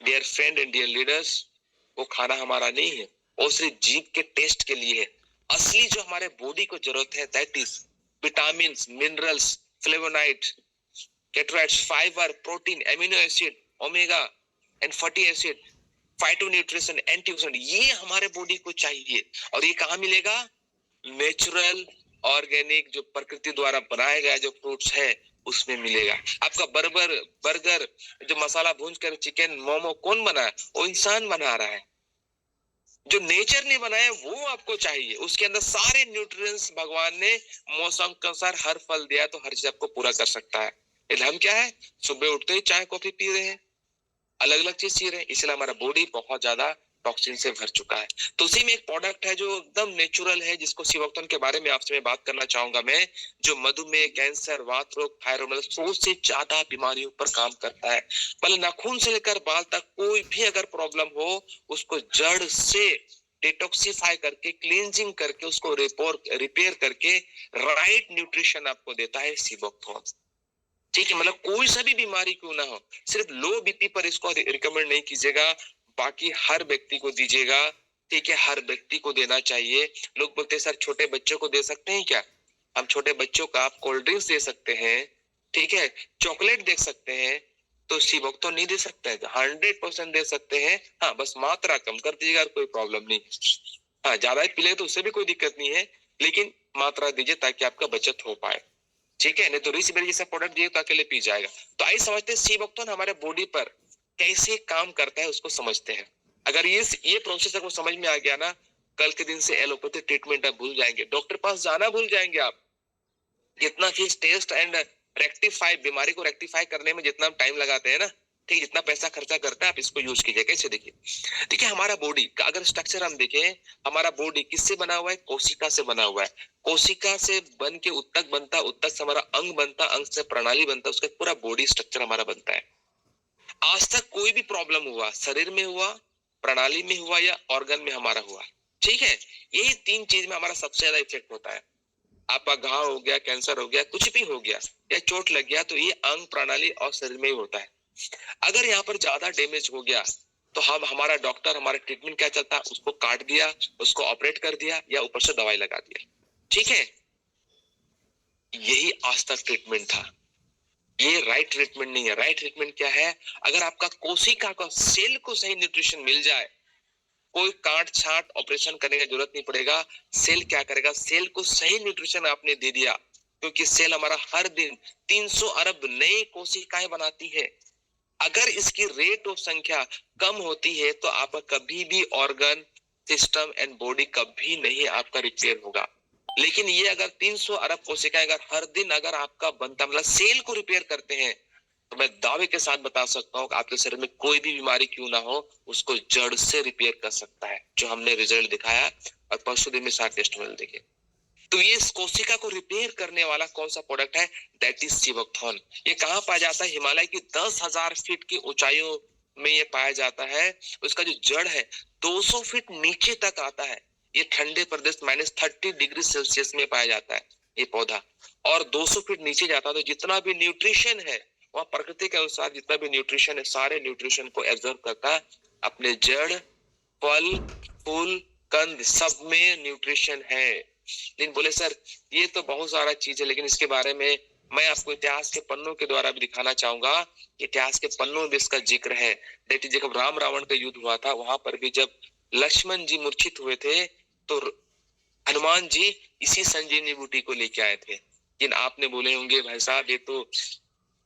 Dear friend and dear leaders, वो खाना हमारा नहीं है, वो सिर्फ जीभ के टेस्ट के लिए है। असली जो हमारे बॉडी को जरूरत है that is vitamin, minerals, flavonoid, कैटराइट्स, fibre, protein, amino acid, omega and fatty acid, phytonutrition, antioxidant, ये हमारे बॉडी को चाहिए। और ये कहाँ मिलेगा? नेचुरल ऑर्गेनिक जो प्रकृति द्वारा बनाया गया जो फ्रूट्स है उसमें मिलेगा। आपका बर्गर बर्गर जो मसाला भून कर चिकन मोमो कौन बना है? वो इंसान बना रहा है, जो नेचर ने बनाया वो आपको चाहिए। उसके अंदर सारे न्यूट्रिएंट्स भगवान ने मौसम के अनुसार हर फल दिया तो हर चीज आपको पूरा कर सकता है। इसलिए हम क्या है, सुबह उठते ही चाय कॉफी पी रहे हैं, अलग अलग चीज पी रहे हैं, इसलिए हमारा बॉडी बहुत ज्यादा टॉक्सिन से भर चुका है। तो उसी में एक प्रोडक्ट है जो एकदम नेचुरल है, जिसको शिवोक्तन के बारे में आपसे मैं बात करना चाहूंगा मैं, जो मधुमेह, कैंसर, वात रोग, थायराइड, 100 से ज्यादा बीमारियों पर काम करता है। मतलब नाखून से लेकर बाल तक कोई भी अगर प्रॉब्लम हो उसको जड़ से डिटॉक्सिफाई करके, क्लींजिंग करके, उसको रिपेयर करके राइट न्यूट्रिशन आपको देता है शिवोक्तन। ठीक है, मतलब कोई सा भी बीमारी क्यों ना हो, सिर्फ लो बीपी पर इसको रिकमेंड नहीं कीजिएगा, बाकी हर व्यक्ति को दीजिएगा। ठीक है, हर व्यक्ति को देना चाहिए। लोग बोलते हैं सर छोटे बच्चों को दे सकते हैं क्या? हम छोटे बच्चों का आप कोल्ड ड्रिंक्स दे सकते हैं, ठीक है, चॉकलेट दे सकते हैं, तो शिवोक्तन तो नहीं दे सकते हैं? 100% दे सकते हैं। हाँ, बस मात्रा कम कर दीजिएगा, कोई प्रॉब्लम नहीं। हाँ, ज्यादा पी ले तो उससे भी कोई दिक्कत नहीं है, लेकिन मात्रा दीजिए ताकि आपका बचत हो पाए। ठीक है, नहीं तो रिस बेरी जैसा प्रोडक्ट दिए तो अकेले पी जाएगा। तो आइए समझते हैं शिवोक्तन हमारे बॉडी पर कैसे काम करता है, उसको समझते हैं। अगर ये प्रोसेस आपको समझ में आ गया ना, कल के दिन से एलोपैथी ट्रीटमेंट आप भूल जाएंगे, डॉक्टर पास जाना भूल जाएंगे आप। जितना फीस टेस्ट एंड रेक्टिफाई, बीमारी को रेक्टिफाई करने में जितना टाइम लगाते हैं ना, ठीक, जितना पैसा खर्चा करता है, आप इसको यूज कीजिए। कैसे? देखिए, देखिए हमारा बॉडी का अगर स्ट्रक्चर हम देखें, हमारा बॉडी किससे बना हुआ है? कोशिका से बना हुआ है। कोशिका से बन के उत्तक बनता, उत्तक से हमारा अंग बनता, अंग से प्रणाली बनता, उसका पूरा बॉडी स्ट्रक्चर हमारा बनता है। आज तक कोई भी प्रॉब्लम हुआ, शरीर में हुआ, प्रणाली में हुआ या ऑर्गन में हमारा हुआ, ठीक है, यही तीन चीज में हमारा सबसे ज्यादा इफेक्ट होता है। आपका घाव हो गया, कैंसर हो गया, कुछ भी हो गया या चोट लग गया, तो ये अंग, प्रणाली और शरीर में ही होता है। अगर यहाँ पर ज्यादा डैमेज हो गया तो हम हमारा डॉक्टर, हमारा ट्रीटमेंट क्या चलता है? उसको काट दिया, उसको ऑपरेट कर दिया या ऊपर से दवाई लगा दिया। ठीक है, यही आज तक ट्रीटमेंट था। ये राइट ट्रीटमेंट नहीं है। राइट ट्रीटमेंट क्या है? अगर आपका कोशिका का सेल को सही न्यूट्रिशन मिल जाए, कोई काट छाट ऑपरेशन करने की जरूरत नहीं पड़ेगा। सेल क्या करेगा? सेल को सही न्यूट्रिशन आपने दे दिया, क्योंकि सेल हमारा हर दिन 300 अरब नई कोशिकाएं बनाती है। अगर इसकी रेट ऑफ संख्या कम होती है तो आपका कभी भी ऑर्गन, सिस्टम एंड बॉडी कभी नहीं आपका रिपेयर होगा। लेकिन ये अगर 300 अरब कोशिकाएं अगर हर दिन अगर आपका बनता, मतलब सेल को रिपेयर करते हैं, तो मैं दावे के साथ बता सकता हूँ कि आपके शरीर में कोई भी बीमारी क्यों ना हो, उसको जड़ से रिपेयर कर सकता है, जो हमने रिजल्ट दिखाया और परसों दिन में सारे टेस्टिमोनियल देखे। तो ये इस कोशिका को रिपेयर करने वाला कौन सा प्रोडक्ट है? दैट इज शिवोक्तन। ये कहाँ पाया जाता है? हिमालय की 10,000 फीट की ऊंचाइयों में ये पाया जाता है। उसका जो जड़ है 200 फीट नीचे तक आता है। ये ठंडे प्रदेश -30 डिग्री सेल्सियस में पाया जाता है ये पौधा, और 200 फीट नीचे जाता है। तो जितना भी न्यूट्रिशन है वह प्रकृति के अनुसार, जितना भी न्यूट्रिशन है, सारे न्यूट्रिशन को एब्जॉर्ब करता है। अपने जड़, फल, फूल, कंद सब में न्यूट्रिशन है। लेकिन बोले सर ये तो बहुत सारा चीज है, लेकिन इसके बारे में मैं आपको इतिहास के पन्नों के द्वारा भी दिखाना चाहूंगा। इतिहास के पन्नों में इसका जिक्र है। देखिए, जब राम रावण का युद्ध हुआ था, वहां पर भी जब लक्ष्मण जी मूर्छित हुए थे तो हनुमान जी इसी संजीवनी बूटी को लेके आए थे। जिन आपने बोले होंगे भाई साहब ये तो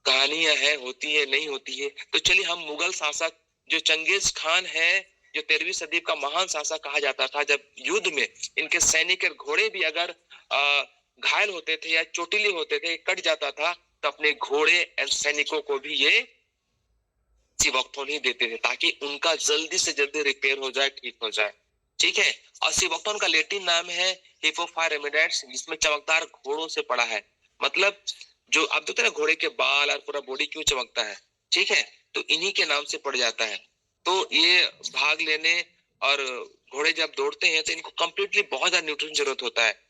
कहानियां हैं, होती है नहीं होती है। तो चलिए हम मुगल शासक जो चंगेज खान है, जो 13वीं सदी का महान शासक कहा जाता था, जब युद्ध में इनके सैनिक और घोड़े भी अगर घायल होते थे या चोटिले होते थे, कट जाता था, तो अपने घोड़े और सैनिकों को भी ये सिवोक्थोन ही देते थे ताकि उनका जल्दी से जल्दी रिपेयर हो जाए, ठीक हो जाए। ठीक है। और सिवोक्थोन का लैटिन नाम है हिपोफायरेमिडेट्स, जिसमें चमकदार घोड़ों से पड़ा है। मतलब जो आप देखते हैं ना घोड़े के बाल और पूरा बॉडी क्यों चमकता है, ठीक है, तो इन्हीं के नाम से पड़ जाता है। तो ये भाग लेने और घोड़े जब दौड़ते हैं तो इनको कंप्लीटली बहुत ज्यादा न्यूट्रिशन जरूरत होता है।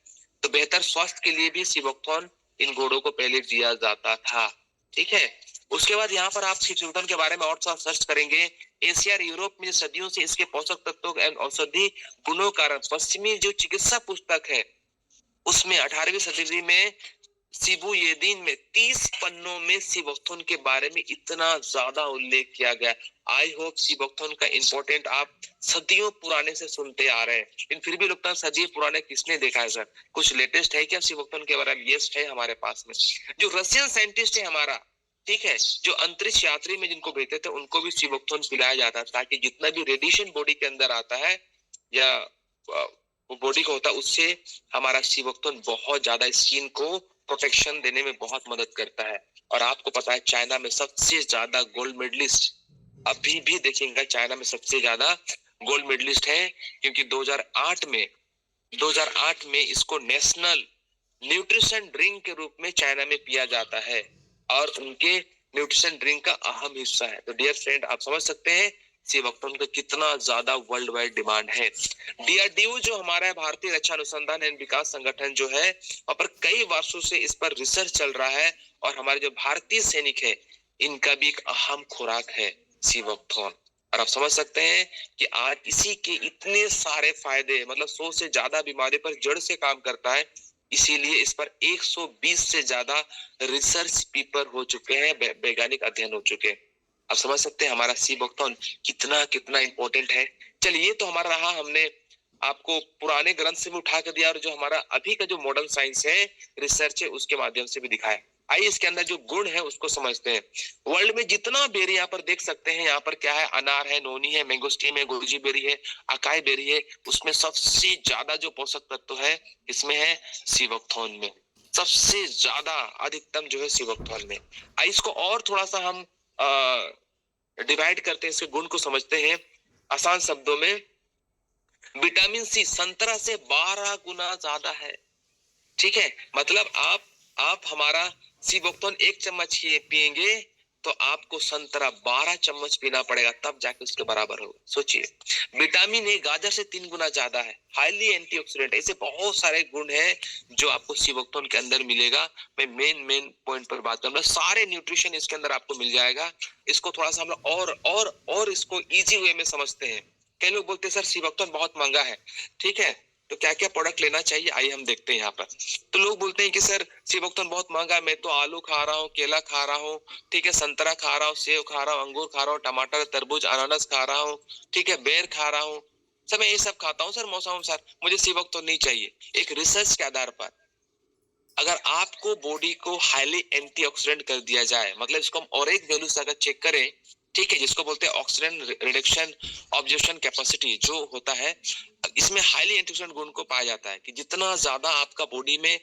तो बेहतर स्वास्थ्य के लिए भी सिवोक्थोन इन घोड़ों को पहले दिया जाता था। ठीक है। उसके बाद यहाँ पर आप सिवोक्थोन के बारे में और थोड़ा सर्च करेंगे। एशिया और यूरोप में सदियों से इसके पोषक तत्वों एवं औषधि गुणों कारण पश्चिमी जो चिकित्सा पुस्तक है उसमें 18वीं सदी में सिबुयेदीन में 30 पन्नों में सिवोक्थोन के बारे में इतना ज्यादा उल्लेख किया गया। आई होप सिवोक्थोन का इंपॉर्टेंट आप सदियों पुराने से सुनते आ रहे हैं, लेकिन फिर भी लगता है सदियों पुराने किसने देखा है सर? कुछ लेटेस्ट है क्या सिवोक्थोन के बारे में? यस है हमारे पास में। जो रशियन साइंटिस्ट है हमारा, ठीक है, जो अंतरिक्ष यात्री में जिनको भेजते थे उनको भी सिवोक्थोन पिलाया जाता है ताकि जितना भी रेडिएशन बॉडी के अंदर आता है या वो बॉडी को होता है उससे हमारा सिवोक्थोन बहुत ज्यादा स्किन को प्रोटेक्शन देने में बहुत मदद करता है। और आपको पता है चाइना में सबसे ज्यादा गोल्ड मेडलिस्ट अभी भी देखेंगे, चाइना में सबसे ज्यादा गोल्ड मेडलिस्ट है, क्योंकि 2008 में इसको नेशनल न्यूट्रिशन ड्रिंक के रूप में चाइना में पिया जाता है और उनके न्यूट्रिशन ड्रिंक का अहम हिस्सा है। तो डियर फ्रेंड, आप समझ सकते हैं सिवोक्थोन का कितना ज्यादा वर्ल्ड वाइड डिमांड है। डीआरडीओ जो हमारा भारतीय रक्षा अनुसंधान एवं विकास संगठन जो है, वहां पर कई वर्षों से इस पर रिसर्च चल रहा है और हमारे जो भारतीय सैनिक है इनका भी एक अहम खुराक है सिवोक्थोन। और आप समझ सकते हैं कि आज इसी के इतने सारे फायदे, मतलब 100 से ज्यादा बीमारी पर जड़ से काम करता है, इसीलिए इस पर 120 से ज्यादा रिसर्च पेपर हो चुके हैं, वैज्ञानिक अध्ययन हो चुके हैं। आप समझ सकते हैं हमारा सिवोक्थोन कितना कितना इंपॉर्टेंट है। चलिए, तो हमारा रहा, हमने आपको पुराने ग्रंथ से भी उठा कर दिया और जो हमारा अभी का जो मॉडर्न साइंस है, रिसर्च है, उसके माध्यम से भी दिखाया। आइए इसके अंदर जो गुण है उसको समझते हैं। वर्ल्ड में जितना बेरी यहाँ पर देख सकते हैं, यहाँ पर क्या है, अनार है, नोनी है, मैंगोस्टीन है, गोजी बेरी है, अकाई बेरी है, उसमें सबसे ज्यादा जो पोषक तत्व है इसमें है सिवोक्थोन में, सबसे ज्यादा अधिकतम जो है सिवोक्थोन में। आइए इसको और थोड़ा सा हम डिवाइड करते हैं, इसके गुण को समझते हैं आसान शब्दों में। विटामिन सी संतरा से 12 गुना ज्यादा है। ठीक है, मतलब आप हमारा सिवोक्थोन 1 चम्मच पिएंगे तो आपको संतरा 12 चम्मच पीना पड़ेगा, तब जाके उसके बराबर होगा। सोचिए, विटामिन ए गाजर से 3 गुना ज्यादा है, हाईली एंटीऑक्सीडेंट। ऐसे बहुत सारे गुण हैं जो आपको सिवोक्थोन के अंदर मिलेगा। मैं मेन पॉइंट पर बात करूंगा, सारे न्यूट्रिशन इसके अंदर आपको मिल जाएगा। इसको थोड़ा सा हम लोग और इसको इजी वे में समझते हैं। कई लोग बोलते हैं सर सिवोक्थोन बहुत महंगा है, ठीक है, तो क्या क्या प्रोडक्ट लेना चाहिए, आइए हम देखते हैं यहाँ पर। तो लोग बोलते हैं कि सर सिवोक्थोन बहुत महंगा है, मैं तो आलू खा रहा हूँ, केला खा रहा हूँ, ठीक है, संतरा खा रहा हूँ, सेब खा रहा हूँ, अंगूर खा रहा हूँ, टमाटर, तरबूज, अनानास खा रहा हूँ, ठीक है, बेर खा रहा हूँ, सब मैं ये सब खाता हूँ सर मौसम अनुसार, मुझे सिवोक्थोन नहीं चाहिए। एक रिसर्च के आधार पर अगर आपको बॉडी को हाईली एंटीऑक्सीडेंट कर दिया जाए, मतलब इसको हम और एक वैल्यू से अगर चेक करें, ठीक है, जिसको बोलते हैं ऑक्सीडेंट रिडक्शन ऑब्जर्वेशन कैपेसिटी जो होता है, इसमें हाईली एंटीऑक्सीडेंट गुण को पाया जाता है कि जितना ज्यादा आपका बॉडी में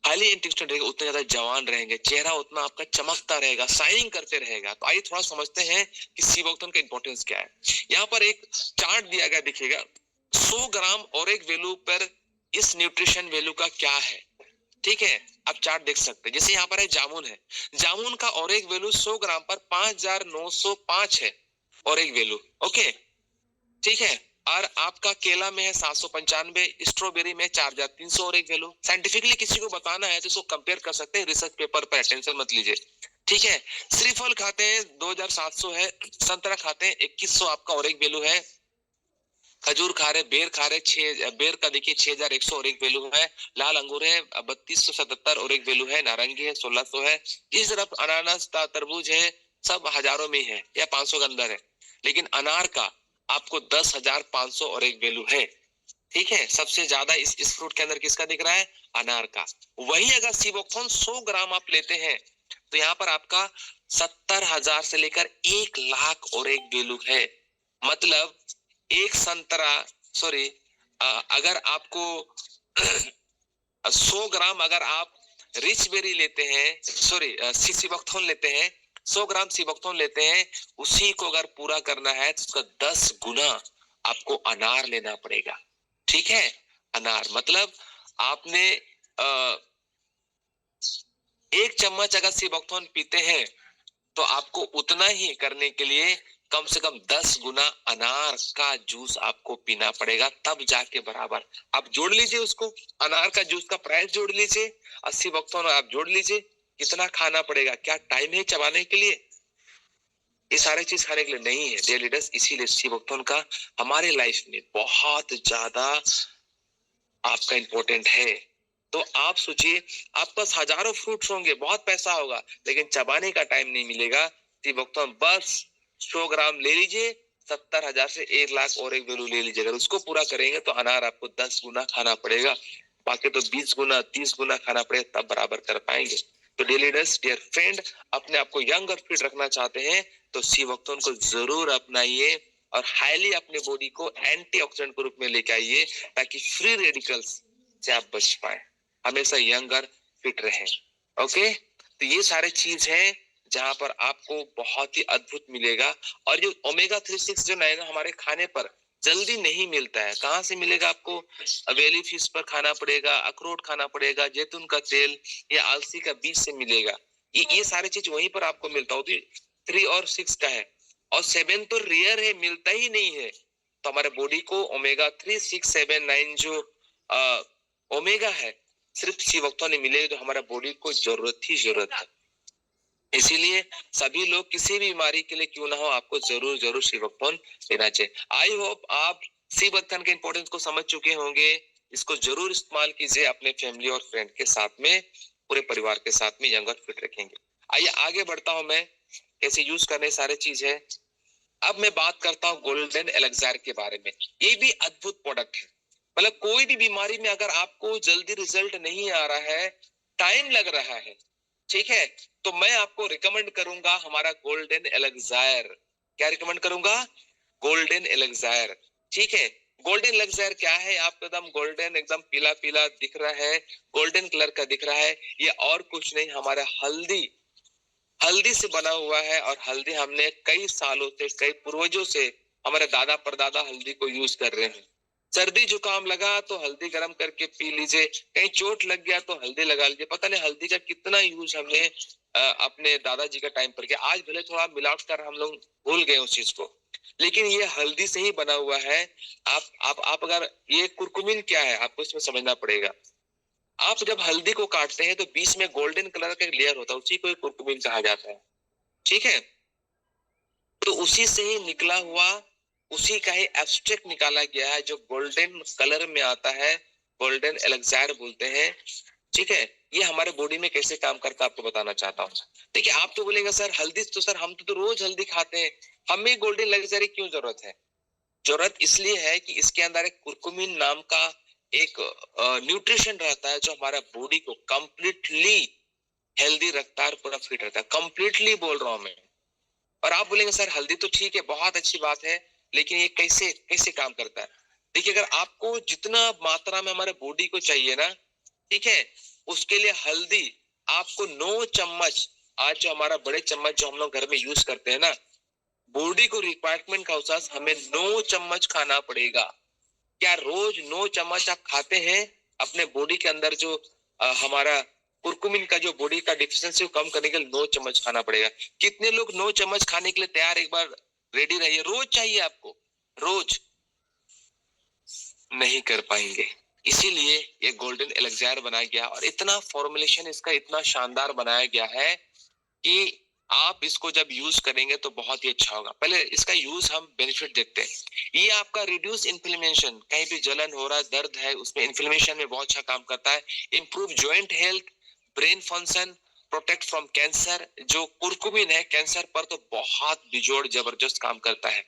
हाईली एंटीऑक्सीडेंट रहेगा उतने ज्यादा जवान रहेंगे, चेहरा उतना आपका चमकता रहेगा, शाइनिंग करते रहेगा। तो आइए थोड़ा समझते हैं कि सिवोक्थोन का इंपॉर्टेंस क्या है। यहाँ पर एक चार्ट दिया गया, देखिएगा 100 ग्राम और एक वैल्यू पर इस न्यूट्रिशन वैल्यू का क्या है, ठीक है, आप चार्ट देख सकते हैं। जैसे यहाँ पर है जामुन है, जामुन का और एक वैल्यू 100 ग्राम पर 5905 है और एक वैल्यू, ओके, ठीक है। और आपका केला में है 795, स्ट्रॉबेरी में 4300 और एक वैल्यू। साइंटिफिकली किसी को बताना है तो इसको कंपेयर कर सकते हैं, रिसर्च पेपर पर टेंशन मत लीजिए, ठीक है। श्रीफल खाते हैं 2700 है, संतरा खाते हैं 2100 आपका और एक वैल्यू है, खजूर खा रहे, बेर खा रहे, बेर का देखिए 6100 और एक वैल्यू है, लाल अंगूर है 3277 और एक वैल्यू है, नारंगी है 1600 है, इस तरफ अनानास तरबूज है, सब हजारों में है या 500 के अंदर है, लेकिन अनार का आपको 10,500 और एक वैल्यू है, ठीक है। सबसे ज्यादा इस फ्रूट के अंदर किसका दिख रहा है, अनार का। वही अगर सिवोक्थोन 100 ग्राम आप लेते हैं तो यहाँ पर आपका 70,000 से लेकर 1,00,000 और एक वैल्यू है। मतलब एक संतरा, सॉरी, अगर आपको 100 ग्राम अगर आप रिच बेरी लेते हैं, सॉरी सीबकथॉर्न लेते हैं, 100 ग्राम सीबकथॉर्न लेते हैं, उसी को अगर पूरा करना है तो उसका 10 गुना आपको अनार लेना पड़ेगा। ठीक है, अनार मतलब आपने 1 चम्मच अगर सीबकथॉर्न पीते हैं तो आपको उतना ही करने के लिए कम से कम 10 गुना अनार का जूस आपको पीना पड़ेगा, तब जाके बराबर। आप जोड़ लीजिए उसको, अनार का जूस का प्राइस जोड़ लीजिए, 80 वक्तों आप जोड़ लीजिए, कितना खाना पड़ेगा, क्या टाइम है चबाने के लिए? ये सारे चीज खाने के लिए नहीं है डियर लीडर्स। इसीलिए सी वक्तों का हमारे लाइफ में बहुत ज्यादा आपका इंपॉर्टेंट है। तो आप सोचिए, आपके पास हजारों फ्रूट्स होंगे, बहुत पैसा होगा, लेकिन चबाने का टाइम नहीं मिलेगा। बस 100 ग्राम ले लीजिए, 70,000 से 1,00,000 और एक वैल्यू ले लीजिए। अगर उसको पूरा करेंगे तो अनार आपको 10 गुना खाना पड़ेगा, बाकी तो 20 गुना 30 गुना खाना पड़ेगा, तब बराबर कर पाएंगे। तो डियर लीडर्स, डियर फ्रेंड, अपने आप को यंग और फिट रखना चाहते हैं तो सी वक्तों को जरूर अपनाइए और हाईली अपने बॉडी को एंटीऑक्सीडेंट के रूप में लेके आइए, ताकि फ्री रेडिकल्स से आप बच पाए, हमेशा यंग और फिट रहे। ओके, तो ये सारे चीज हैं जहां पर आपको बहुत ही अद्भुत मिलेगा। और जो ओमेगा 3 6 जो है ना, हमारे खाने पर जल्दी नहीं मिलता है। कहाँ से मिलेगा आपको? अवेली फिश पर खाना पड़ेगा, अखरोट खाना पड़ेगा, जैतून का तेल या अलसी का बीज से मिलेगा। ये सारी चीज वहीं पर आपको मिलता होती। 3 और 6 का है, और 7 तो रेयर है, मिलता ही नहीं है। तो हमारे बॉडी को ओमेगा 3 6 7 9 जो ओमेगा है, सिर्फ सी वक्तों ने मिलेगा, तो हमारा बॉडी को जरूरत ही जरूरत है। इसीलिए सभी लोग किसी भी बीमारी के लिए क्यों ना हो, आपको जरूर जरूर सी वक्तोन लेना चाहिए। आई होप आप सी वक्तन के इंपॉर्टेंस को समझ चुके होंगे। इसको जरूर इस्तेमाल कीजिए अपने फैमिली और फ्रेंड के साथ में, पूरे परिवार के साथ में यंग और फिट रखेंगे। आइए आगे बढ़ता हूं मैं, कैसे यूज करने सारे चीज है। अब मैं बात करता हूँ गोल्डन एलेक्सायर के बारे में। ये भी अद्भुत प्रोडक्ट है। मतलब कोई भी बीमारी में अगर आपको जल्दी रिजल्ट नहीं आ रहा है, टाइम लग रहा है, ठीक है, तो मैं आपको रिकमेंड करूंगा हमारा गोल्डन एलेक्सायर। क्या रिकमेंड करूंगा? गोल्डन एलेक्सायर। ठीक है, गोल्डन एलेक्सायर क्या है? आपको एकदम गोल्डन, एकदम पीला पीला दिख रहा है, गोल्डन कलर का दिख रहा है। ये और कुछ नहीं, हमारा हल्दी से बना हुआ है। और हल्दी हमने कई सालों से, कई पूर्वजों से, हमारे दादा परदादा हल्दी को यूज कर रहे हैं। सर्दी जुकाम लगा तो हल्दी गर्म करके पी लीजिए, कहीं चोट लग गया तो हल्दी लगा लीजिए। पता नहीं हल्दी का कितना यूज हमने अपने दादाजी का टाइम पर किया। आज भले थोड़ा मिलावट कर हम लोग भूल गए उस चीज को, लेकिन ये हल्दी से ही बना हुआ है। आप अगर, ये कुरकुमिन क्या है आपको इसमें समझना पड़ेगा। आप जब हल्दी को काटते हैं तो बीच में गोल्डन कलर का एक लेयर होता है, उसी को कुरकुमिन कहा जाता है। ठीक है, तो उसी से ही निकला हुआ, उसी का ही एब्स्ट्रैक्ट निकाला गया है, जो गोल्डन कलर में आता है, गोल्डन एलेक्सायर बोलते हैं। ठीक है, ये हमारे बॉडी में कैसे काम करता है आपको बताना चाहता हूँ। देखिए, आप तो बोलेंगे सर हल्दी तो, सर हम तो रोज हल्दी खाते हैं, हमें गोल्डन एलेक्सायर की क्यों जरूरत है? जरूरत इसलिए है कि इसके अंदर एक कुरकुमिन नाम का एक न्यूट्रिशन रहता है, जो हमारा बॉडी को कंप्लीटली हेल्दी रखता है, पूरा फिट रहता है। कंप्लीटली बोल रहा हूं मैं। और आप बोलेंगे सर हल्दी तो ठीक है, बहुत अच्छी बात है, लेकिन ये कैसे कैसे काम करता है? देखिए, अगर आपको जितना मात्रा में हमारे बॉडी को चाहिए ना, ठीक है, उसके लिए हल्दी आपको 9 चम्मच, आज जो हमारा बड़े चम्मच जो हम लोग घर में यूज करते हैं ना, बॉडी को रिक्वायरमेंट का अनुसार हमें 9 चम्मच खाना पड़ेगा। क्या रोज 9 चम्मच आप खाते हैं? अपने बॉडी के अंदर जो हमारा कुरकुमिन का जो बॉडी का डिफिशियंसी कम करने के लिए 9 चम्मच खाना पड़ेगा। कितने लोग 9 चम्मच खाने के लिए तैयार? एक बार रेडी रहिए। रोज चाहिए आपको, रोज नहीं कर पाएंगे। इसीलिए ये गोल्डन एलेक्सायर बनाया गया, और इतना फॉर्मुलेशन इसका इतना शानदार बनाया गया है कि आप इसको जब यूज करेंगे तो बहुत ही अच्छा होगा। पहले इसका यूज हम बेनिफिट देखते हैं। ये आपका रिड्यूस इन्फ्लेमेशन, कहीं भी जलन हो रहा है, दर्द है, उसमें इन्फ्लेमेशन में बहुत अच्छा काम करता है। Improve joint health, brain function, protect from cancer. जो कुरकुमिन है, कैंसर पर तो बहुत बिजोड़ जबरदस्त काम करता है।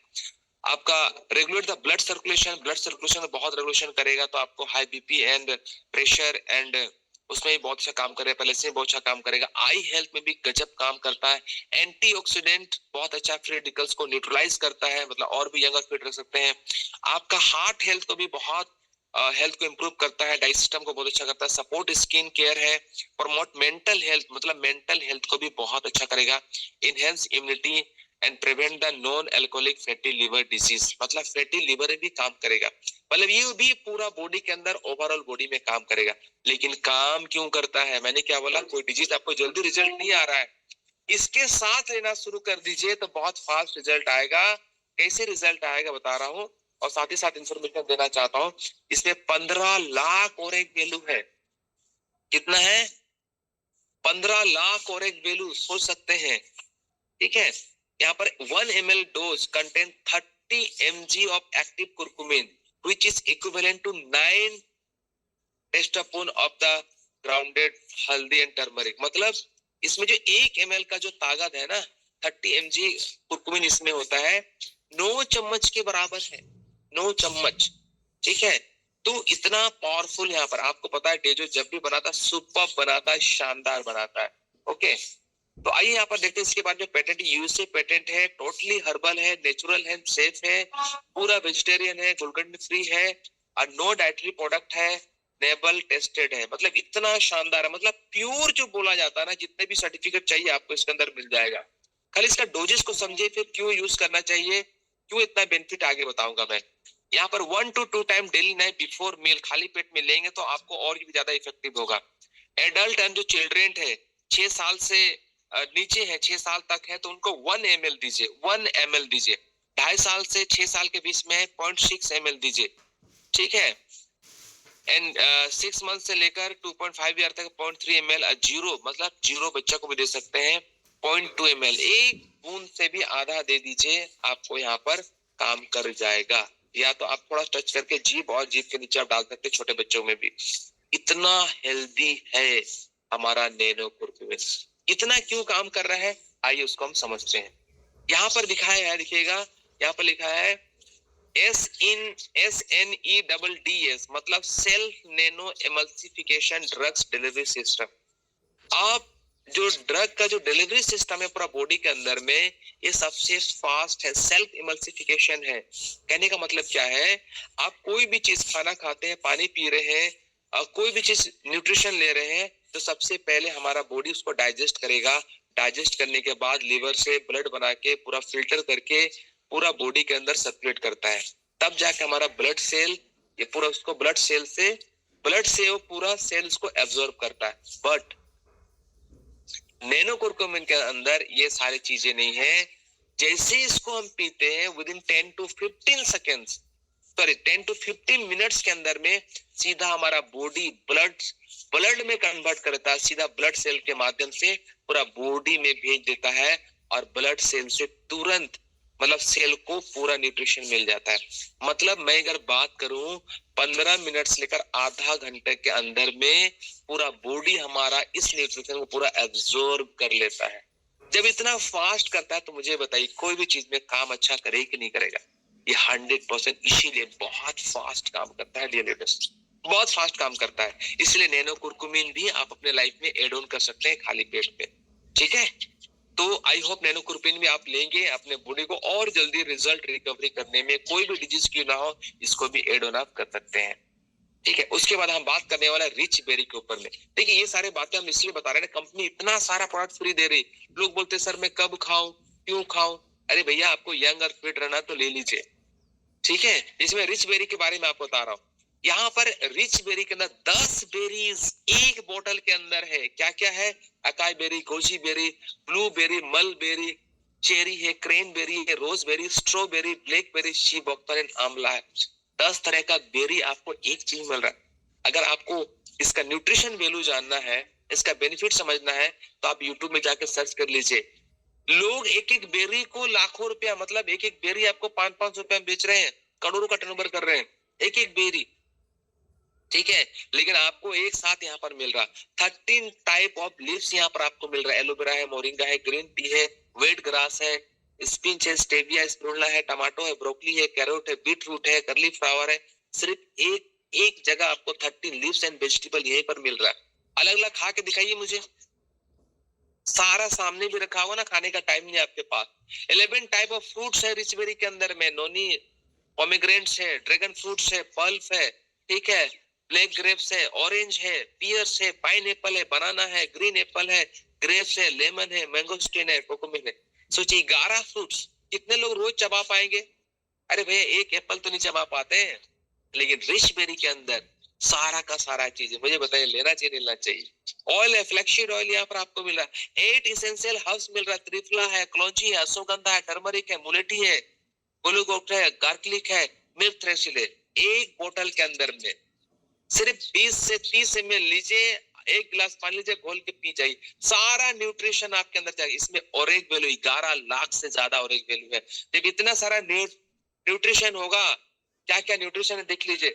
आपका रेगुलेट द ब्लड सर्कुलेशन बहुत रेगुलेशन करेगा, तो आपको high BP and pressure and उसमें भी बहुत अच्छा काम करेगा, पहले से बहुत अच्छा काम करेगा। आई हेल्थ में भी गजब काम करता है। एंटीऑक्सीडेंट बहुत अच्छा, फ्री रेडिकल्स को न्यूट्रलाइज करता है, मतलब और भी यंग और फिट रख सकते हैं। आपका हार्ट हेल्थ को भी बहुत हेल्थ को इंप्रूव करता है, डाइजेस्ट सिस्टम को बहुत अच्छा करता है, सपोर्ट स्किन केयर है, प्रमोट मेंटल हेल्थ, मतलब मेंटल हेल्थ को भी बहुत अच्छा करेगा, enhance immunity and prevent the non alcoholic fatty liver disease, मतलब फैटी लिवर भी काम करेगा। मतलब ये भी पूरा बॉडी के अंदर ओवरऑल बॉडी में काम करेगा। लेकिन काम क्यों करता है? मैंने क्या बोला, कोई डिजीज आपको जल्दी रिजल्ट नहीं आ रहा है, इसके साथ लेना शुरू कर दीजिए तो बहुत फास्ट रिजल्ट आएगा। कैसे रिजल्ट आएगा बता रहा हूँ, और साथ ही साथ इंफॉर्मेशन देना चाहता हूँ। इसमें 15 लाख और एक वैल्यू है। कितना है? 15 लाख और एक वैल्यू, सोच सकते हैं। ठीक है, यहाँ पर 1 ml dose contain 30 mg of active curcumin which is equivalent to 9 teaspoon of the grounded haldi and turmeric. मतलब इसमें जो 1 ml का जो ताकत है ना, 30 mg कुरकुमिन इसमें होता है, 9 चम्मच के बराबर है, 9 चम्मच। ठीक है, तो इतना पावरफुल। यहाँ पर आपको पता है डेजो जब भी बनाता है सुपर्ब बनाता है, शानदार बनाता है। ओके, तो आइए यहाँ पर देखते हैं इसके बाद जो पेटेंट यूएसए पेटेंट है, टोटली हर्बल है, नेचुरल है, सेफ है, पूरा वेजिटेरियन है, ग्लूटेन फ्री है और नो डाइटरी प्रोडक्ट है, नेबल टेस्टेड है। मतलब इतना शानदार है, मतलब प्योर जो बोला जाता है ना, जितने भी सर्टिफिकेट चाहिए आपको इसके अंदर मिल जाएगा। खाली इसका डोजेस को समझिए, फिर क्यों यूज करना चाहिए, क्यों इतना बेनिफिट आगे बताऊंगा मैं। यहाँ पर 1 to 2 time daily night before meal खाली पेट में लेंगे तो आपको और भी ज्यादा इफेक्टिव होगा। एडल्ट एंड जो चिल्ड्रेन है 6 साल से नीचे है, 6 साल तक है, तो उनको 1 ml दीजिए, 1 ml दीजिए। 2.5 साल से 6 साल के बीच में है 0.6 ml दीजिए। ठीक है, एंड 6 मंथ से लेकर 2.5 ईयर तक 0.3 ml, जीरो मतलब जीरो बच्चा को भी दे सकते हैं 0.2 ml। एक बूंद से भी आधा दे दीजिए, आपको यहाँ पर काम कर जाएगा। या तो आप थोड़ा टच करके जीभ और जीभ के नीचे आप डाल सकते हैं, छोटे बच्चों में भी। इतना हेल्दी है हमारा नैनो कुरकुमिन। इतना क्यों काम कर रहा है, आइए उसको हम समझते हैं। यहाँ पर दिखाया है, देखिएगा यहाँ पर लिखा है SNEDDS, मतलब self nano emulsification drugs delivery system. आप जो ड्रग का जो डिलीवरी सिस्टम है पूरा बॉडी के अंदर में, ये सबसे फास्ट है, सेल्फ इमल्सिफिकेशन है। कहने का मतलब क्या है, आप कोई भी चीज खाना खाते हैं, पानी पी रहे हैं, कोई भी चीज न्यूट्रिशन ले रहे हैं, तो सबसे पहले हमारा बॉडी उसको डाइजेस्ट करेगा। डाइजेस्ट करने के बाद लीवर से ब्लड बना के पूरा फिल्टर करके पूरा बॉडी के अंदर सर्कुलेट करता है, तब जाके हमारा ब्लड सेल, ये पूरा उसको ब्लड से वो पूरा सेल उसको एब्जॉर्ब करता है। बट नैनो कुरकुमिन के अंदर ये सारी चीजें नहीं है। जैसे इसको हम पीते हैं with in 10 to 15 seconds, sorry 10 to 15 minutes के अंदर में सीधा हमारा बॉडी ब्लड में कन्वर्ट करता है, सीधा ब्लड सेल के माध्यम से पूरा बॉडी में भेज देता है, और ब्लड सेल से तुरंत मतलब सेल को पूरा न्यूट्रिशन मिल जाता है। मतलब मैं अगर बात करूं 15 मिनट से लेकर आधा घंटे के अंदर में पूरा बॉडी हमारा इस न्यूट्रिशन को पूरा एब्जॉर्ब कर लेता है। जब इतना फास्ट करता है तो मुझे बताइए कोई भी चीज में काम अच्छा करे कि नहीं करेगा? ये 100%, इसीलिए बहुत फास्ट काम करता है डियलिटिस्ट, बहुत फास्ट काम करता है। इसलिए नैनो कुरकुमिन भी आप अपने लाइफ में एड ऑन कर सकते हैं खाली पेट पे। ठीक है, तो आई होप नैनो कुरकुमिन भी आप लेंगे, अपने बॉडी को और जल्दी रिजल्ट रिकवरी करने में, कोई भी डिजीज क्यों ना हो, इसको भी एड ऑन आप कर सकते हैं। ठीक है, उसके बाद हम बात करने वाला रिच बेरी के ऊपर में। देखिए ये सारी बातें हम इसलिए बता रहे हैं, कंपनी इतना सारा प्रोडक्ट फ्री दे रही, लोग बोलते सर मैं कब खाऊं, क्यों खाऊं? अरे भैया आपको यंग और फिट रहना तो ले लीजिए। ठीक है, इसमें रिच बेरी के बारे में आपको बता रहा हूँ। यहाँ पर रिच बेरी के अंदर 10 बेरीज एक बोतल के अंदर है। क्या क्या है? Acai berry, goji berry, blueberry, mulberry, cherry है, क्रेन बेरी है, rose berry, strawberry, blackberry, sea buckthorn, आंवला है। 10 तरह का बेरी आपको एक चीज मिल रहा है। अगर आपको इसका न्यूट्रिशन वैल्यू जानना है, इसका बेनिफिट समझना है, तो आप यूट्यूब में जाकर सर्च कर लीजिए। लोग एक एक बेरी को लाखों रुपया, मतलब एक एक बेरी आपको 500-500 रुपया में बेच रहे हैं, करोड़ों का टर्नओवर कर रहे हैं एक एक बेरी। ठीक है, लेकिन आपको एक साथ यहाँ पर मिल रहा 13 टाइप ऑफ लीव्स यहाँ पर आपको मिल रहा है। एलोवेरा है, मोरिंगा है, ग्रीन टी है, वेट ग्रास है, स्पिंच है, स्टेविया, स्पिरुलिना है, टमाटो है, ब्रोकली है, कैरोट है, बीट रूट है, कर्ली फ्लावर है। सिर्फ एक एक जगह आपको 30 लीव्स एंड वेजिटेबल यहीं पर मिल रहा है। अलग अलग खा के दिखाइए मुझे। सारा सामने भी रखा होगा ना, खाने का टाइम नहीं आपके पास। 11 टाइप ऑफ फ्रूट्स है रिच बेरी के अंदर में। नोनी पोमेग्रेनेट्स है, ड्रैगन फ्रूट्स है, पल्प है, ठीक है, ब्लैक ग्रेप्स है, ऑरेंज है, पियर्स है, पाइन एप्पल है, बनाना है, ग्रीन एप्पल है, ग्रेप्स है, लेमन है, मैंगोस्टीन है, कोकोमिन है। सोचिए 11 फ्रूट्स, कितने लोग रोज चबा पाएंगे? अरे भैया एक एप्पल तो नहीं चबा पाते हैं। लेकिन रिच बेरी के अंदर सारा का सारा चीज है। मुझे बताइए लेना चाहिए नहीं लेना चाहिए? ऑयल है, फ्लैक्ससीड ऑयल यहाँ पर आपको मिल रहा है। 8 इसेंशियल हर्ब्स मिल रहा है। त्रिफला है, क्लौंजी है, अश्वगंधा है, टर्मरिक है, मुलेठी है, ब्लू गोट है, गार्लिक है, मिल्क थ्रेसिल है। एक बोतल के अंदर में सिर्फ 20 से 30 ml लीजिए, एक गिलास पानी लीजिए, घोल के पी जाइए, सारा न्यूट्रिशन आपके अंदर जाएगा। इसमें ऑरेग वैल्यू 11 लाख से ज्यादा ऑरेग वैल्यू है। जब इतना सारा न्यूट्रिशन होगा, क्या क्या न्यूट्रिशन है देख लीजिए।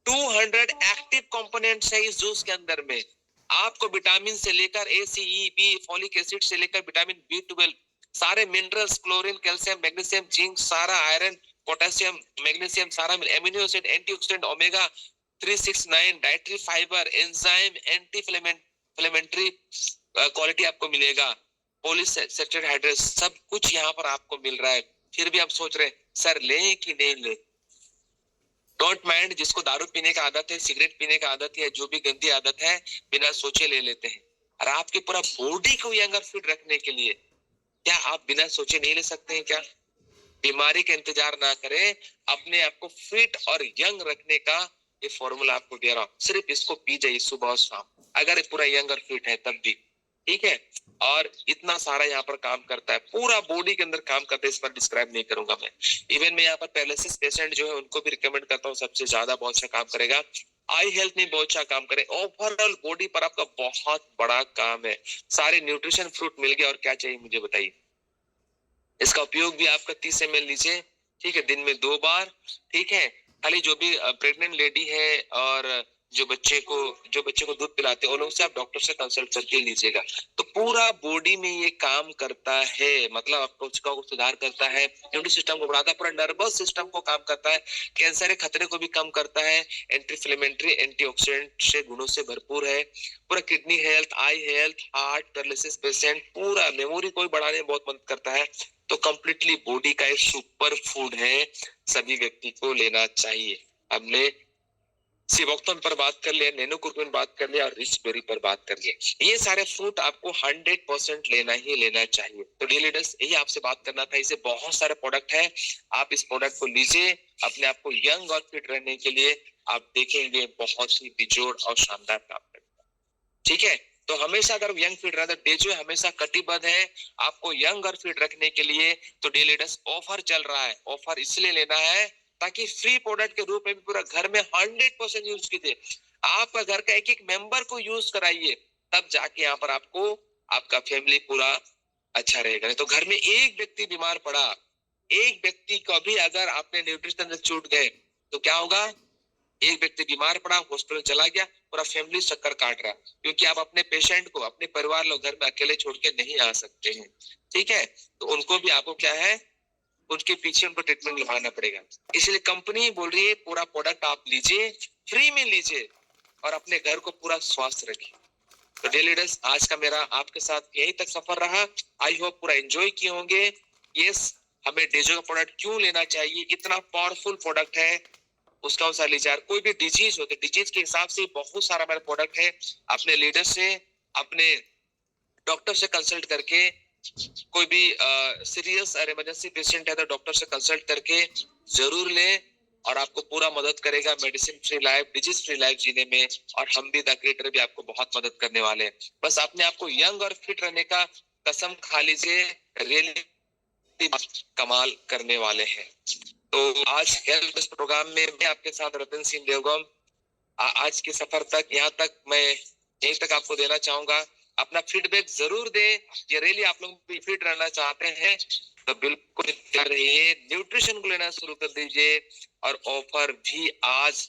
200 एक्टिव कंपोनेंट्स है इस जूस के अंदर में। आपको विटामिन से लेकर A, C, E, B, folic acid से लेकर विटामिन B12, सारे minerals, chlorine, calcium, magnesium, zinc, सारा आयरन, पोटेशियम, मैग्नीशियम, सारा amino acid, antioxidant, omega 369, dietary fibre, enzyme, anti inflammatory quality आपको मिलेगा, पॉलीसैचुरेटेड हाइड्रेट, सब कुछ यहाँ पर आपको मिल रहा है। फिर भी आप सोच रहे हैं सर लें कि नहीं लें? डोंट माइंड, जिसको दारू पीने का आदत है, सिगरेट पीने का आदत है, जो भी गंदी आदत है, बिना सोचे ले लेते हैं। और आपके पूरा बॉडी को यंग और फिट रखने के लिए क्या आप बिना सोचे नहीं ले सकते हैं क्या? बीमारी का इंतजार ना करें, अपने आप को फिट और यंग रखने का ये फॉर्मूला आपको दे रहा हूं। सिर्फ इसको पी जाइए सुबह और शाम, अगर ये पूरा यंग और फिट है तब भी, ठीक है। और इतना सारा यहाँ पर काम करता है, पूरा बॉडी के अंदर काम करता है, इस पर डिस्क्राइब नहीं करूंगा मैं। इवन मैं यहाँ पर पैरालिसिस पेशेंट जो है उनको भी रिकमेंड करता हूँ, सबसे ज्यादा बहुत अच्छा काम करेगा। आई हेल्थ में बहुत अच्छा काम करे, ओवरऑल बॉडी पर आपका बहुत बड़ा काम है। सारे न्यूट्रिशन फ्रूट मिल गया, और क्या चाहिए मुझे बताइए? इसका उपयोग भी आपका 30 ml लीजिए, ठीक है, दिन में 2 बार, ठीक है। खाली जो भी प्रेग्नेंट लेडी है और जो बच्चे को दूध पिलाते हैं, उन लोगों से आप डॉक्टर से कंसल्ट करके लीजिएगा। तो पूरा बॉडी में ये काम करता है, मतलब आपको कोशिका को सुधार करता है, इम्यूनिटी सिस्टम को बढ़ाता है, पूरा नर्वस सिस्टम को काम करता है, कैंसर के खतरे को भी कम करता है, एंटी इन्फ्लेमेटरी, एंटीऑक्सीडेंट से गुणों से भरपूर है, पूरा किडनी हेल्थ, आई हेल्थ, हार्ट, पैरालिसिस पेशेंट, पूरा मेमोरी को भी बढ़ाने में बहुत मदद करता है। तो कंप्लीटली बॉडी का एक सुपर फूड है, सभी व्यक्ति को लेना चाहिए। हमने सिवोक्तम पर बात कर लिया, नैनो कुरकुमिन बात कर लिया, और रिच बेरी पर बात कर लिया। ये सारे फ्रूट आपको 100% लेना ही लेना चाहिए। तो डियर लीडर्स, यही आपसे बात करना था। इसे बहुत सारे प्रोडक्ट है, आप इस प्रोडक्ट को लीजिए, अपने आप को यंग और फिट रहने के लिए। आप देखेंगे बहुत ही बेजोड़ और शानदार काम करेगा, ठीक है। तो हमेशा अगर यंग फिट रहना, डेजो हमेशा कटिबद्ध है आपको यंग और फिट रखने के लिए। तो डियर लीडर्स, ऑफर चल रहा है, ऑफर इसलिए लेना है ताकि फ्री प्रोडक्ट के रूप में भी पूरा घर में 100% यूज कीजिए। आपका घर का एक एक मेंबर को यूज कराइए, तब जाके यहाँ पर आपको आपका फैमिली पूरा अच्छा रहेगा। नहीं तो घर में एक व्यक्ति बीमार पड़ा, एक व्यक्ति को भी अगर आपने न्यूट्रिशन से छूट गए तो क्या होगा? एक व्यक्ति बीमार पड़ा, हॉस्पिटल चला गया, पूरा फैमिली चक्कर काट रहा, क्योंकि आप अपने पेशेंट को, अपने परिवार लोग घर में अकेले छोड़ के नहीं आ सकते हैं, ठीक है। तो उनको भी आपको क्या है, उनके पीछे उनको ट्रीटमेंट लगाना पड़ेगा। इसलिए कंपनी बोल रही है पूरा प्रोडक्ट आप लीजिए, फ्री में लीजिए, और अपने घर को पूरा स्वस्थ रखिए। तो डियर लीडर्स, आज का मेरा आपके साथ यही तक सफर रहा। आई होप पूरा एंजॉय किए होंगे। यस, हमें डेजो का प्रोडक्ट क्यों लेना चाहिए, इतना पावरफुल प्रोडक्ट है, उसका अनुसार लीजिए। कोई भी डिजीज होते, डिजीज के हिसाब से बहुत सारा मेरा प्रोडक्ट है। अपने लीडर से, अपने डॉक्टर से कंसल्ट करके, कोई भी सीरियस और इमरजेंसी पेशेंट है तो डॉक्टर से कंसल्ट करके जरूर लें, और आपको पूरा मदद करेगा medicine free life, disease free life जीने में। और हम भी द क्रिएटर भी आपको बहुत मदद करने वाले हैं। बस अपने आप को यंग और फिट रहने का कसम खा लीजिए, रियली कमाल करने वाले हैं। तो आज हेल्थ प्रोग्राम में मैं आपके साथ रतन सिंह देवगम, आज के सफर तक, यहाँ तक मैं यहीं तक आपको देना चाहूंगा। अपना फीडबैक जरूर दें। ये रियली आप लोग भी फिट रहना चाहते हैं तो बिल्कुल तैयार रहिए, न्यूट्रिशन को लेना शुरू कर दीजिए। और ऑफर भी आज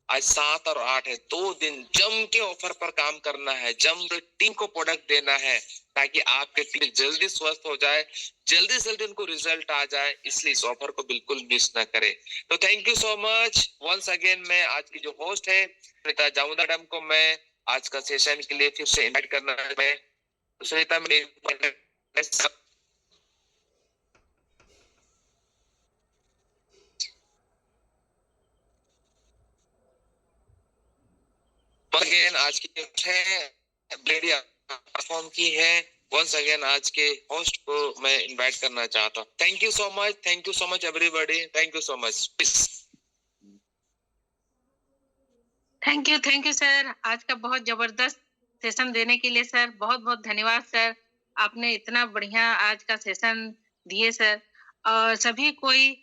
7 और 8 है, 2 दिन जम के ऑफर पर काम करना है, जम के टीम को प्रोडक्ट देना है, ताकि आपके टीम जल्दी स्वस्थ हो जाए, जल्दी से जल्दी उनको रिजल्ट आ जाए। इसलिए इस ऑफर को बिल्कुल मिस ना करें। तो thank you so much once again. मैं आज की जो होस्ट है अनिता जामुदा मैडम को मैं आज का सेशन के लिए फिर से इनवाइट करना है। मैं सुनीता अगेन आज की परफॉर्म की है। वंस अगेन आज के होस्ट को मैं इनवाइट करना चाहता हूँ। Thank you so much everybody, thank you so much. Thank you sir, आज का बहुत जबरदस्त सेशन देने के लिए सर, बहुत बहुत धन्यवाद सर। आपने इतना बढ़िया आज का सेशन दिए सर। और सभी कोई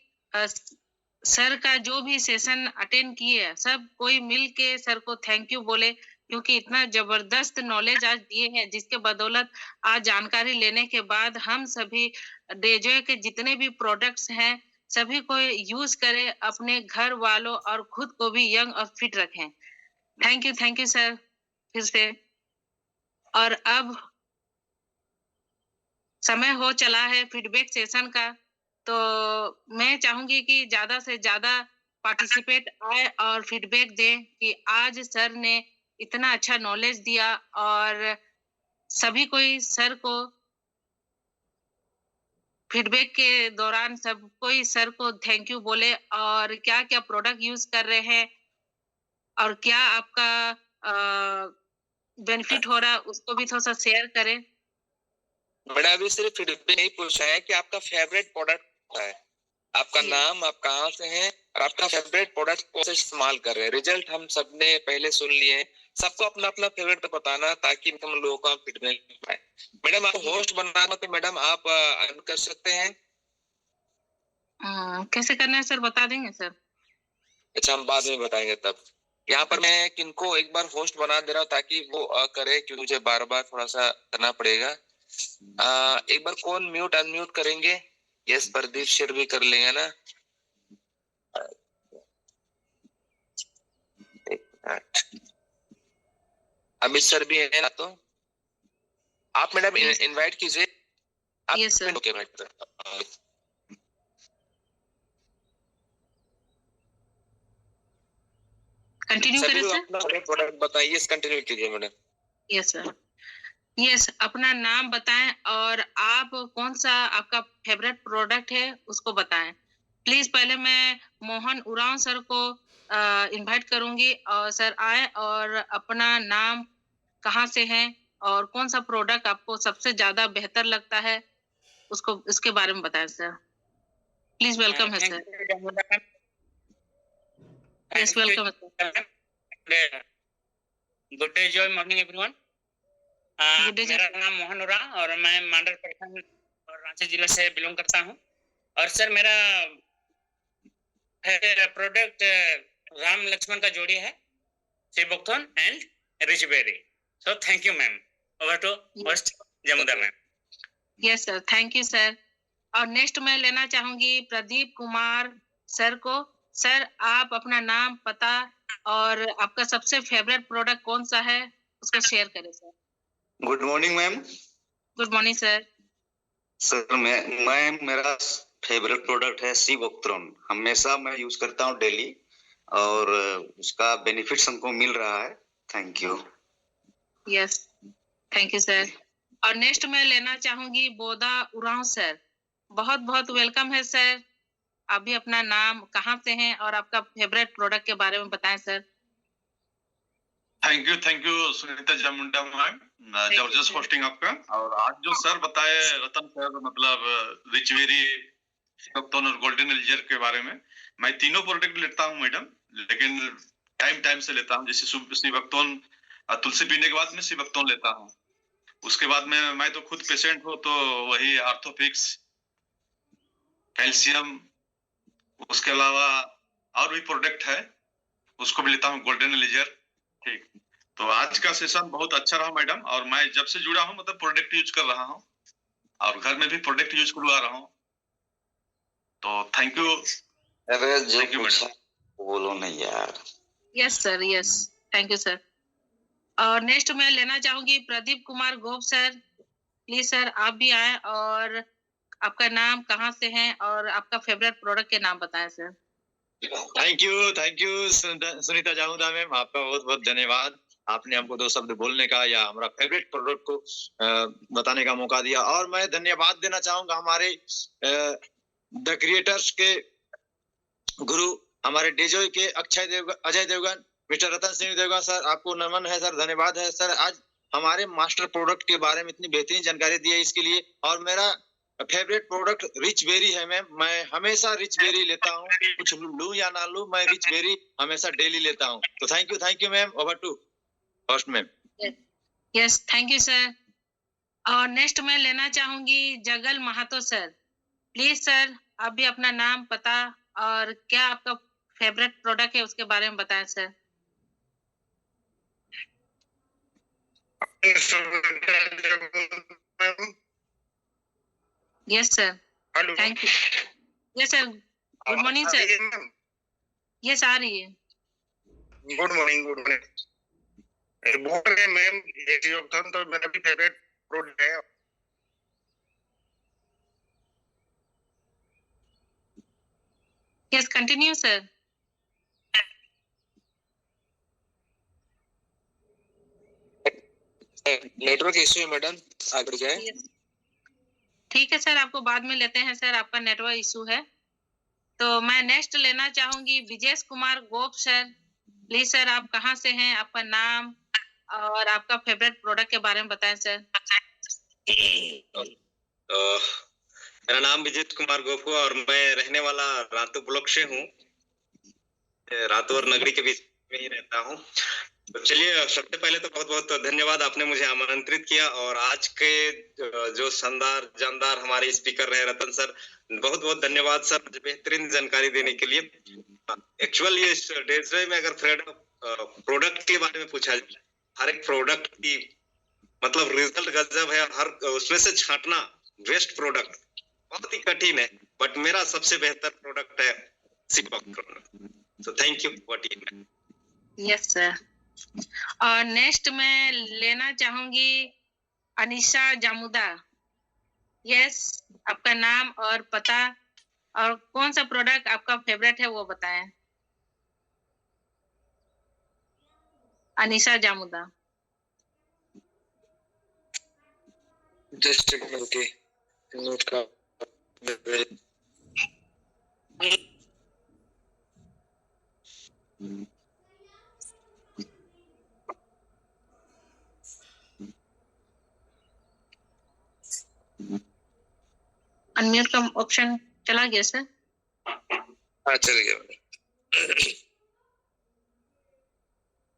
सर का जो भी सेशन अटेंड किए, सब कोई मिल के सर को थैंक यू बोले, क्योंकि इतना जबरदस्त नॉलेज आज दिए हैं, जिसके बदौलत आज जानकारी लेने के बाद हम सभी डेजो के जितने भी प्रोडक्ट्स हैं, सभी को यूज करें, अपने घर वालों और खुद को भी यंग और फिट रखें। थैंक यू सर फिर से। और अब समय हो चला है फीडबैक सेशन का, तो मैं चाहूंगी कि ज्यादा से ज्यादा पार्टिसिपेट आए और फीडबैक दें कि आज सर ने इतना अच्छा नॉलेज दिया, और सभी कोई सर को फीडबैक के दौरान सब कोई सर को थैंक यू बोले, और क्या क्या प्रोडक्ट यूज कर रहे हैं और क्या आपका बेनिफिट हो रहा है, उसको भी थोड़ा सा शेयर करें। मैंने अभी सिर्फ फीडबैक नहीं पूछा है कि आपका फेवरेट प्रोडक्ट क्या है, आपका नाम, आप कहाँ से हैं और आपका फेवरेट प्रोडक्ट कौन से इस्तेमाल कर रहे हैं। रिजल्ट हम सबने पहले सुन लिए हैं, सबको अपना अपना फेवरेट बताना, ताकि हम लोगों का फीडबैक पाए। मैडम आप होस्ट बनाना, तो मैडम आप कर सकते हैं। कैसे करना है सर, बता देंगे सर? अच्छा, हम बाद में बताएंगे तब। यहाँ पर मैं किनको एक बार होस्ट बना दे रहा हूँ, ताकि वो करे, क्योंकि मुझे बार बार थोड़ा सा करना पड़ेगा। एक बार कौन म्यूट अनम्यूट करेंगे? यस, प्रदीप शेर भी कर लेंगे ना। अमित सर भी है ना, तो आप मैडम इनवाइट कीजिए। Yes sir. ओके, कंटिन्यू करें सर? अपना प्रोडक्ट बताइए, कंटिन्यू कीजिए मैडम। Yes sir. यस, अपना नाम बताएं और आप कौन सा आपका फेवरेट प्रोडक्ट है उसको बताएं। प्लीज पहले मैं मोहन उरांव सर को इनवाइट करूंगी, और सर आए और अपना नाम, कहाँ से हैं और कौन सा प्रोडक्ट आपको सबसे ज्यादा बेहतर लगता है, उसको उसके बारे में बताएं सर। प्लीज वेलकम है सर। यस, वेलकम है sir. Good day, Joy morning everyone. मेरा नाम मोहन उरांव और मैं मांडर प्रखंड और रांची जिले से बिलोंग करता हूं। और सर मेरा प्रोडक्ट राम लक्ष्मण का जोड़ी है, sea buckthorn and rich berry. So thank you ma'am. Over to host Jamuda ma'am. Yes sir, thank you sir. और नेक्स्ट मैं लेना चाहूंगी प्रदीप कुमार सर को। सर आप अपना नाम, पता और आपका सबसे फेवरेट प्रोडक्ट कौन सा है उसको शेयर करें sir. Good morning ma'am. Good morning sir. Sir मैं मेरा फेवरेट प्रोडक्ट है सीबुकथॉर्न। हमेशा मैं यूज करता हूँ डेली, और उसका बेनिफिट्स हमको मिल रहा है। Thank you. Yes, thank you sir. और नेक्स्ट मैं लेना चाहूंगी बोदा उरांव सर। बहुत बहुत वेलकम है सर। आप भी अपना नाम, कहाँ से हैं और आपका फेवरेट प्रोडक्ट के बारे में बताएं sir. Thank you Sunita Jamunda ma'am, जबरदस्त होस्टिंग आपका। और आज जो सर बताए रतन सर, मतलब रिचबेरी, सीबुकथॉर्न और गोल्डन एलिजर के बारे में, मैं तीनों प्रोडक्ट लेता हूं मैडम, लेकिन टाइम से लेता हूं। जैसे सीबुकथॉर्न तुलसी पीने के बाद में सीबुकथॉर्न लेता हूं। उसके बाद में मैं तो खुद पेशेंट हूं, तो वही आर्थोफिक्स, कैल्शियम, उसके अलावा और भी प्रोडक्ट है, उसको भी लेता हूँ, गोल्डन एलिजर। ठीक, तो आज का सेशन बहुत अच्छा रहा मैडम। और मैं जब से जुड़ा हूँ, मतलब प्रोडक्ट यूज कर रहा हूँ और घर में भी प्रोडक्ट यूज करवा रहा हूँ। तो थैंक यू। अरे जो Thank you, पूछा madam। बोलो नहीं यार। Yes sir, yes, thank you sir. और नेक्स्ट मैं लेना चाहूंगी प्रदीप कुमार गोप सर। प्लीज सर आप भी आए और आपका नाम, कहाँ से हैं और आपका फेवरेट प्रोडक्ट के नाम बताएं sir. Thank you Sunita Jamuda ma'am, आपका बहुत बहुत धन्यवाद। आपने हमको 2 शब्द बोलने का या हमारा फेवरेट प्रोडक्ट को बताने का मौका दिया। और मैं धन्यवाद देना चाहूंगा हमारे द क्रिएटर्स के गुरु, हमारे डेजोय के अजय देवगन, मिस्टर रतन सिंह देवगन सर, आपको नमन है सर, धन्यवाद है सर। आज हमारे मास्टर प्रोडक्ट के बारे में इतनी बेहतरीन जानकारी दी है, इसके लिए। और मेरा फेवरेट प्रोडक्ट रिच बेरी है मैम, मैं हमेशा रिच बेरी लेता हूँ, कुछ लूं या ना लूं, मैं रिच बेरी हमेशा डेली लेता हूँ। तो thank you ma'am. Over to host ma'am. Yes, thank you sir. और नेक्स्ट मैं लेना चाहूंगी Jagal Mahato sir. Please sir, आप भी अपना नाम, पता और क्या आपका फेवरेट प्रोडक्ट है उसके बारे में बताएं sir. Yes sir, hello, thank you. Yes sir, good morning sir. Yes, आ रही है। Good morning, good morning. बोल रहे मैम, ये योगदान तो मेरा भी फेवरेट प्रोडक्ट है। Yes, continue sir. Network issue है मैडम, आगे जाए। ठीक है सर, आपको बाद में लेते हैं सर, आपका नेटवर्क इशू है। तो मैं नेक्स्ट लेना चाहूंगी विजेश कुमार गोप सर। प्लीज सर, आप कहाँ से हैं, आपका नाम और आपका फेवरेट प्रोडक्ट के बारे में बताएं सर। मेरा नाम विजय कुमार गोपू और मैं रहने वाला रातू ब्लॉक से हूँ। रातू और नगरी के बीच में ही रहता हूँ। तो चलिए, सबसे पहले तो बहुत बहुत धन्यवाद, आपने मुझे आमंत्रित किया। और आज के जो शानदार जानदार हमारे स्पीकर रहे रतन सर, बहुत बहुत धन्यवाद सर, मुझे बेहतरीन जानकारी देने के लिए। एक्चुअली ये डेजोय में अगर प्रोडक्ट के बारे में पूछा जाए, हर एक प्रोडक्ट की मतलब रिजल्ट गजब है। हर उसमें से छांटना बेस्ट प्रोडक्ट बहुत ही कठिन है, बट मेरा सबसे बेहतर प्रोडक्ट है सिबोक्ट्रॉन। So thank you for team. Yes sir. और नेक्स्ट मैं लेना चाहूंगी अनिशा जामुदा। यस, आपका नाम और पता और कौन सा प्रोडक्ट आपका फेवरेट है वो बताएं। Anisha Jamuda. Just okay, note का अनम्यूट का ऑप्शन चला गया सर। हाँ, चल गया।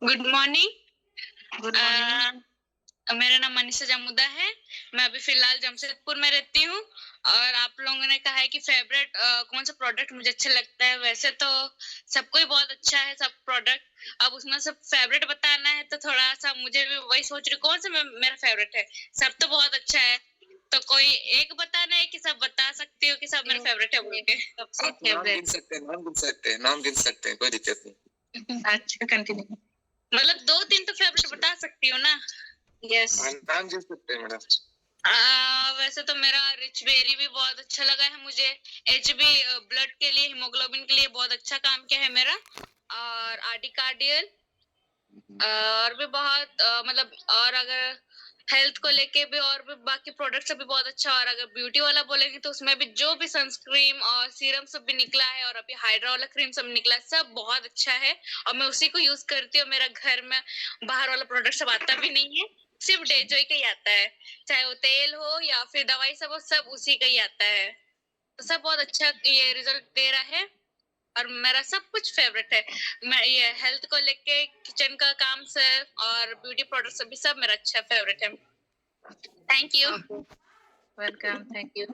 Good morning. Good morning. मेरा नाम मनीषा जामुदा है। मैं अभी फिलहाल जमशेदपुर में रहती हूँ। और आप लोगों ने कहा है कि फेवरेट कौन सा प्रोडक्ट मुझे अच्छा लगता है। वैसे तो सबको ही बहुत अच्छा है सब प्रोडक्ट, अब उसमें सब फेवरेट बताना है तो थोड़ा सा मुझे भी वही सोच रही कौन सा मेरा फेवरेट है। सब तो बहुत अच्छा है, तो कोई एक बताना है कि सब बता सकती हो कि सब मेरा फेवरेट है बोल के। सबसे आप नाम गिन फेवरेट। सकते हैं, नाम गिन सकते हैं, कोई दिक्कत नहीं। अच्छा, कंटिन्यू। मतलब 2-3 तो फेवरेट बता सकती हो ना। यस। नाम गिन सकते हैं मैडम। वैसे तो मेरा रिच बेरी भी बहुत अच्छा लगा है मुझे। HB ब्लड के लिए, हीमोग्लोबिन के लिए बहुत अच्छा काम किया है मेरा। और आर्डिकार्डियल और भी बहुत मतलब, और अगर हेल्थ को लेके भी और भी बाकी प्रोडक्ट्स भी बहुत अच्छा। और अगर ब्यूटी वाला बोलेंगे तो उसमें भी जो भी सनस्क्रीन और सीरम सब भी निकला है और अभी हाइड्रा वाला क्रीम सब निकला है, सब बहुत अच्छा है और मैं उसी को यूज करती हूँ। मेरा घर में बाहर वाला प्रोडक्ट सब आता भी नहीं है, सिर्फ डेजोय का ही आता है। चाहे वो तेल हो या फिर दवाई सब हो, सब उसी का ही आता है। तो सब बहुत अच्छा ये रिजल्ट दे रहा है और मेरा सब कुछ फेवरेट है। मैं ये हेल्थ को लेके किचन का काम से और ब्यूटी प्रोडक्ट भी सब मेरा अच्छा फेवरेट है। Thank you. Welcome, thank you.